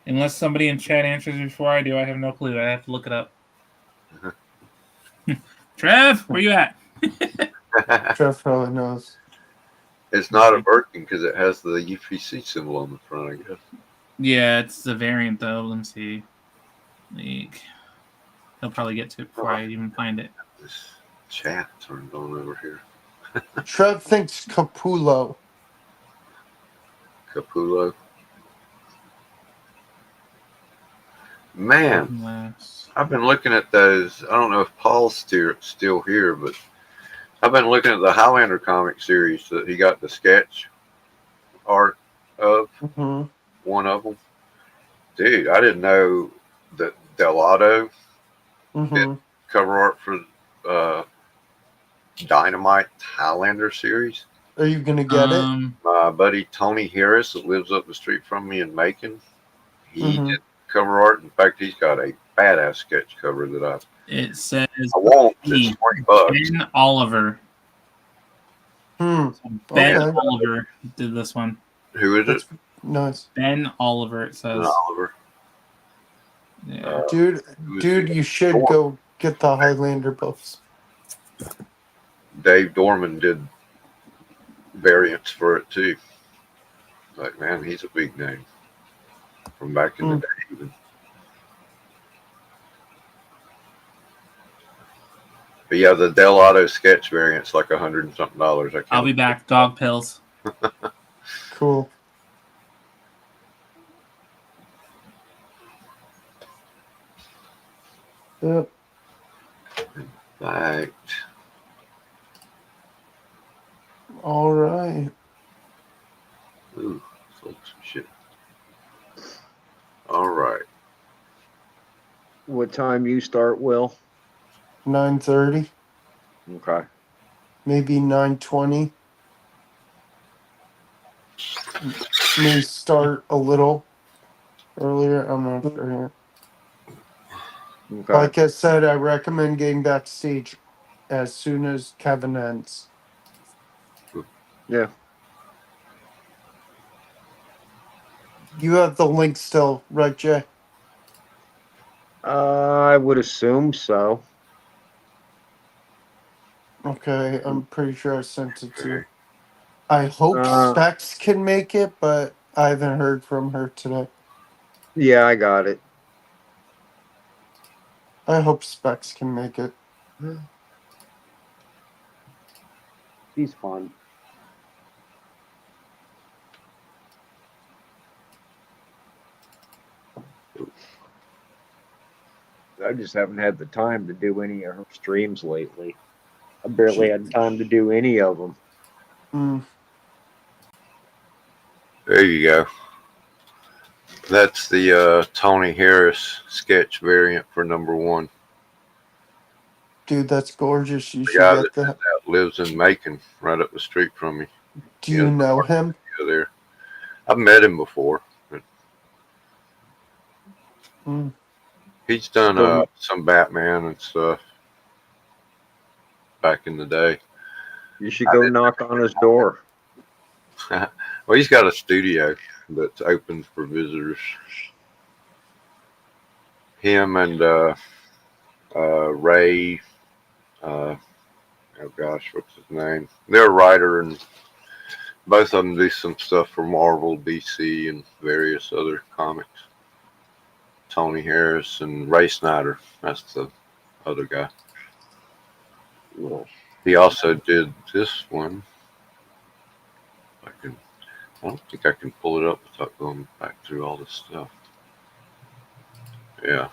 Unless somebody in chat answers before I do, I have no clue. I have to look it up. Trev, where you at? Trev probably knows. It's not a Virgin because it has the UPC symbol on the front, I guess. Yeah, it's the variant though. Let me see. Like, he'll probably get to it before I even find it. This chat turned on over here. Trev thinks Capullo. Capullo. Man, I've been looking at those. I don't know if Paul's still here, but I've been looking at the Highlander comic series that he got the sketch art of. Mm-hmm. One of them. Dude, I didn't know that Delato did cover art for Dynamite Highlander series. Are you going to get it? My buddy Tony Harris, that lives up the street from me in Macon, he did cover art. In fact, he's got a badass sketch cover that it says I won't. It's $20. Ben Oliver. Ben Okay. Oliver did this one. Who is it? Nice. Ben Oliver, it says. Ben Oliver. Yeah. Dude, you should go get the Highlander books. Dave Dorman did variants for it too. Like, man, he's a big name from back in the day even. But yeah, the Delato sketch variant's like $100 and something. I'll be back. Dog pills. Cool. Yep. Right. All right. Ooh, sold some shit. All right. What time you start, Will? 9:30. Okay. Maybe 9:20. May start a little earlier. I'm not sure. Okay. Like I said, I recommend getting backstage as soon as Kevin ends. Yeah. You have the link still, right, Jay? I would assume so. Okay, I'm pretty sure I sent it to you. I hope Specs can make it, but I haven't heard from her today. Yeah, I got it. I hope Specs can make it. He's fun. I just haven't had the time to do any of her streams lately. I barely had time to do any of them. There you go. That's the Tony Harris sketch variant for #1. Dude, that's gorgeous. You The should guy get that. that lives in Macon, right up the street from me. Do you know him? There, I've met him before. But Mm. He's done So some Batman and stuff back in the day. you should go knock on his door. Well, he's got a studio that's open for visitors. Him and Ray, oh gosh, what's his name? They're a writer, and both of them do some stuff for Marvel, DC, and various other comics. Tony Harris and Ray Snyder, that's the other guy. He also did this one. I don't think I can pull it up without going back through all this stuff. Yeah,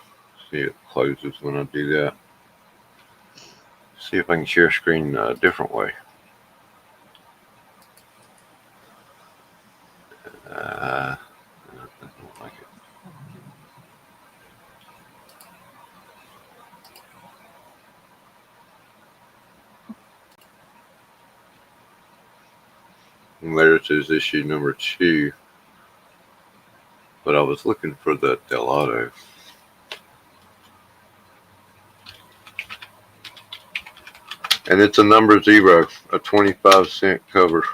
see, it closes when I do that. See if I can share screen a different way. I don't like it. And there's his issue number 2. But I was looking for the Delauto. And it's a number 0, a 25-cent cover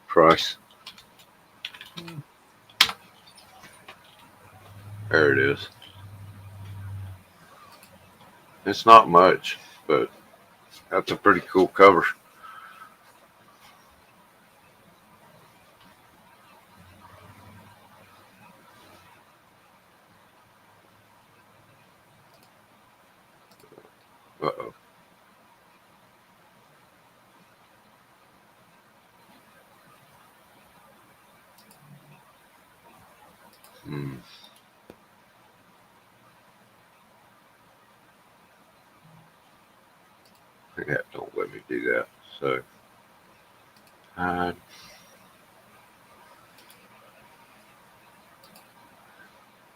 price. There it is. It's not much, but that's a pretty cool cover. Uh-oh. Hmm. Yeah, don't let me do that. So, hide.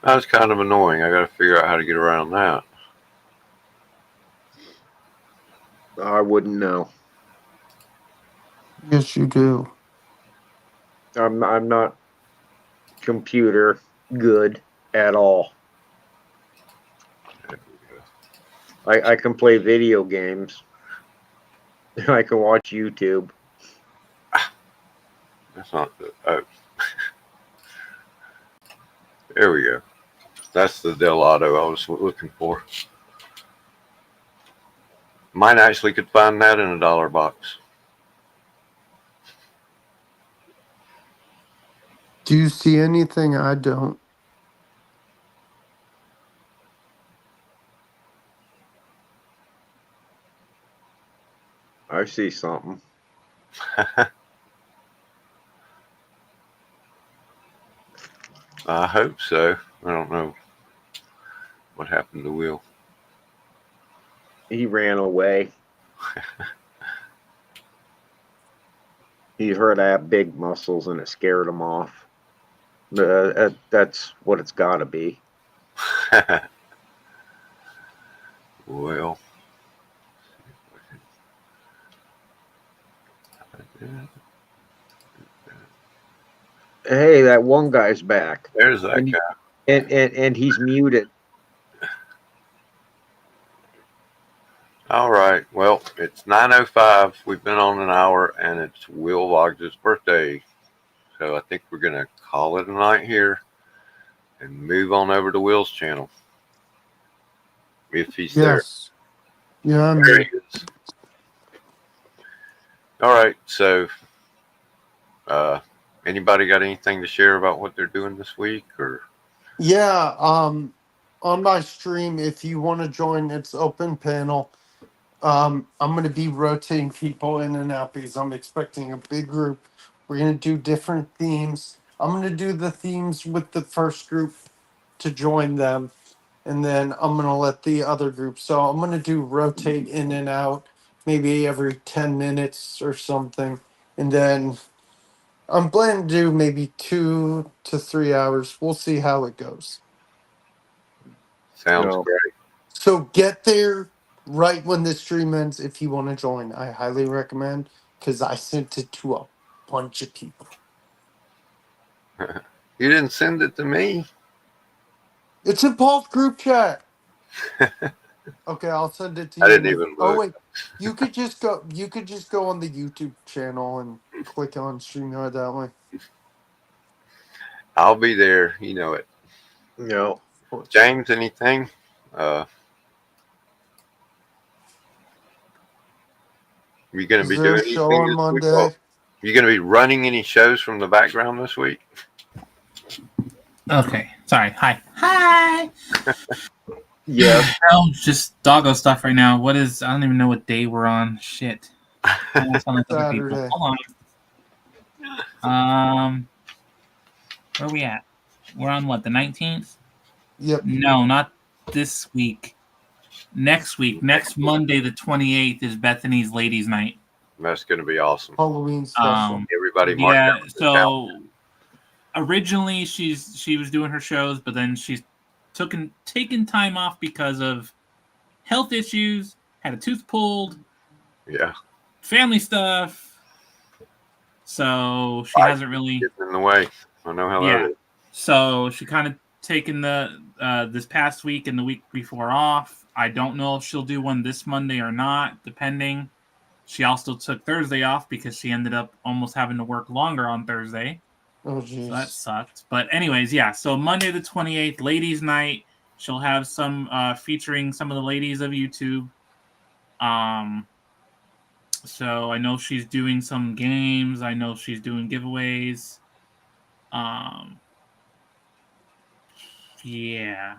That's kind of annoying. I got to figure out how to get around that. I wouldn't know. Yes, you do. I'm not computer good at all. I can play video games. I can watch YouTube. That's not the. Oh. There we go. That's the Delauto I was looking for. Might actually could find that in a dollar box. Do you see anything I don't? I see something. I hope so. I don't know what happened to Will. He ran away. He heard I have big muscles and it scared him off. That's what it's got to be. Well, Hey, that one guy's back. there's that And, guy. and he's muted. All right. Well, it's 9:05. We've been on an hour, and it's Will Boggs' birthday. So I think we're gonna call it a night here and move on over to Will's channel if he's Yes. Yeah, I'm there. There here. he is. All right. So, anybody got anything to share about what they're doing this week, or? Yeah, on my stream, if you want to join, it's open panel. I'm gonna be rotating people in and out because I'm expecting a big group. We're gonna do different themes. I'm gonna do the themes with the first group to join them, and then I'm gonna let the other group. So I'm gonna do rotate in and out, maybe every 10 minutes or something, and then I'm planning to do maybe 2 to 3 hours. We'll see how it goes. Sounds No. great. So get there right when the stream ends if you want to join. I highly recommend because I sent it to a bunch of people. You didn't send it to me. It's in Paul's group chat. Okay, I'll send it to you. I didn't even Oh look. wait, you could just go. You could just go on the YouTube channel and click on StreamYard that way. I'll be there. You know it. No. Of course. James, anything? You going to Is be there doing a show anything on this week? Monday? Oh, you going to be running any shows from the background this week? Okay, sorry. Hi. Yes. Oh, just doggo stuff right now. What is? I don't even know what day we're on. Shit. I don't sound like other people. Saturday. Hold on. Where are we at? We're on what, the 19th? Yep. No, not this week. Next week. Next Monday, the 28th, is Bethany's Ladies' Night. That's going to be awesome. Halloween special. Everybody mark Yeah, down the calendar. so originally she was doing her shows, but then she's taken time off because of health issues, had a tooth pulled, Yeah. family stuff. So she hasn't really getting in the way. I know how that is. So she kind of taken the this past week and the week before off. I don't know if she'll do one this Monday or not, depending. She also took Thursday off because she ended up almost having to work longer on Thursday. Oh, So that jeez. sucked. But anyways, yeah. So Monday the 28th, Ladies' Night. She'll have some featuring some of the ladies of YouTube. So I know she's doing some games. I know she's doing giveaways. Yeah.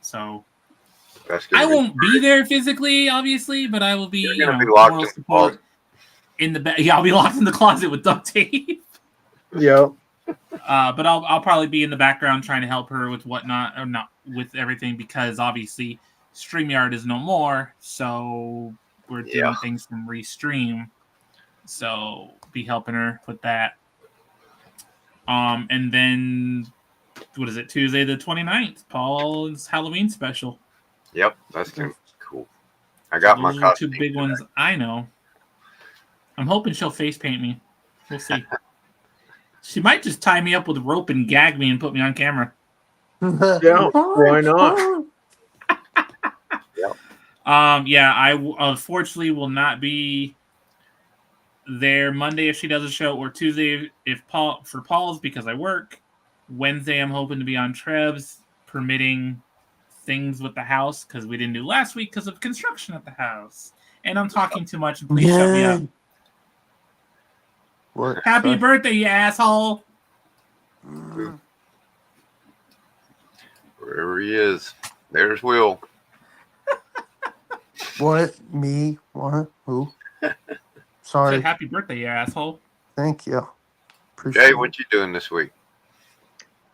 So I won't be there physically, obviously, but I will be, You're gonna be locked moral in the support closet. in the Yeah, I'll be locked in the closet with duct tape. Yep. But I'll probably be in the background trying to help her with whatnot, or not with everything, because obviously StreamYard is no more, so we're doing things from Restream. So be helping her with that. And then what is it? Tuesday the 29th, Paul's Halloween special. Yep, that's gonna be cool. I got my Those are costume. the two big ones I know. I'm hoping she'll face paint me. We'll see. She might just tie me up with a rope and gag me and put me on camera. Yeah, why not? Yep. Yeah, I unfortunately will not be there Monday if she does a show, or Tuesday if Paul's, because I work. Wednesday I'm hoping to be on Trev's, permitting things with the house, because we didn't do last week because of construction at the house. And I'm talking too much, and please shut me up. What? Happy birthday, you asshole! Wherever he is, there's Will. What? Me? What? Who? Sorry. Said happy birthday, you asshole. Thank you. Appreciate Jay, what you doing this week?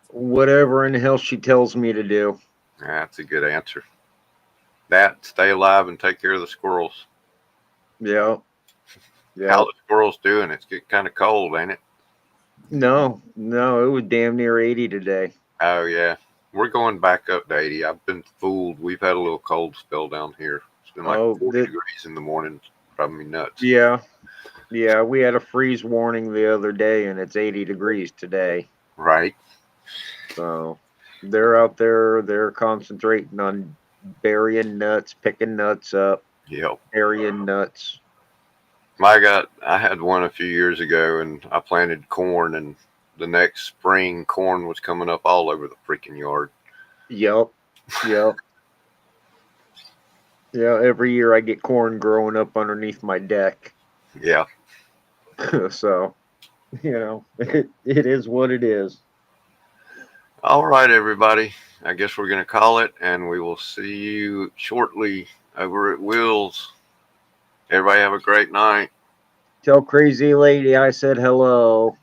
Whatever in the hell she tells me to do. That's a good answer. That, stay alive and take care of the squirrels. Yeah. Yeah. How the squirrels doing? It's getting kind of cold, ain't it? No, it was damn near 80 today. Oh, yeah. We're going back up to 80. I've been fooled. We've had a little cold spell down here. It's been like 40 degrees in the morning. Driving me nuts. Yeah. Yeah, we had a freeze warning the other day, and it's 80 degrees today. Right. So they're out there. They're concentrating on burying nuts, picking nuts up. Yep. Burying nuts. I had one a few years ago, and I planted corn, and the next spring, corn was coming up all over the freaking yard. Yep. Yeah, every year I get corn growing up underneath my deck. Yeah. So, it is what it is. All right, everybody. I guess we're going to call it, and we will see you shortly over at Will's. Everybody have a great night. Tell Crazy Lady I said hello.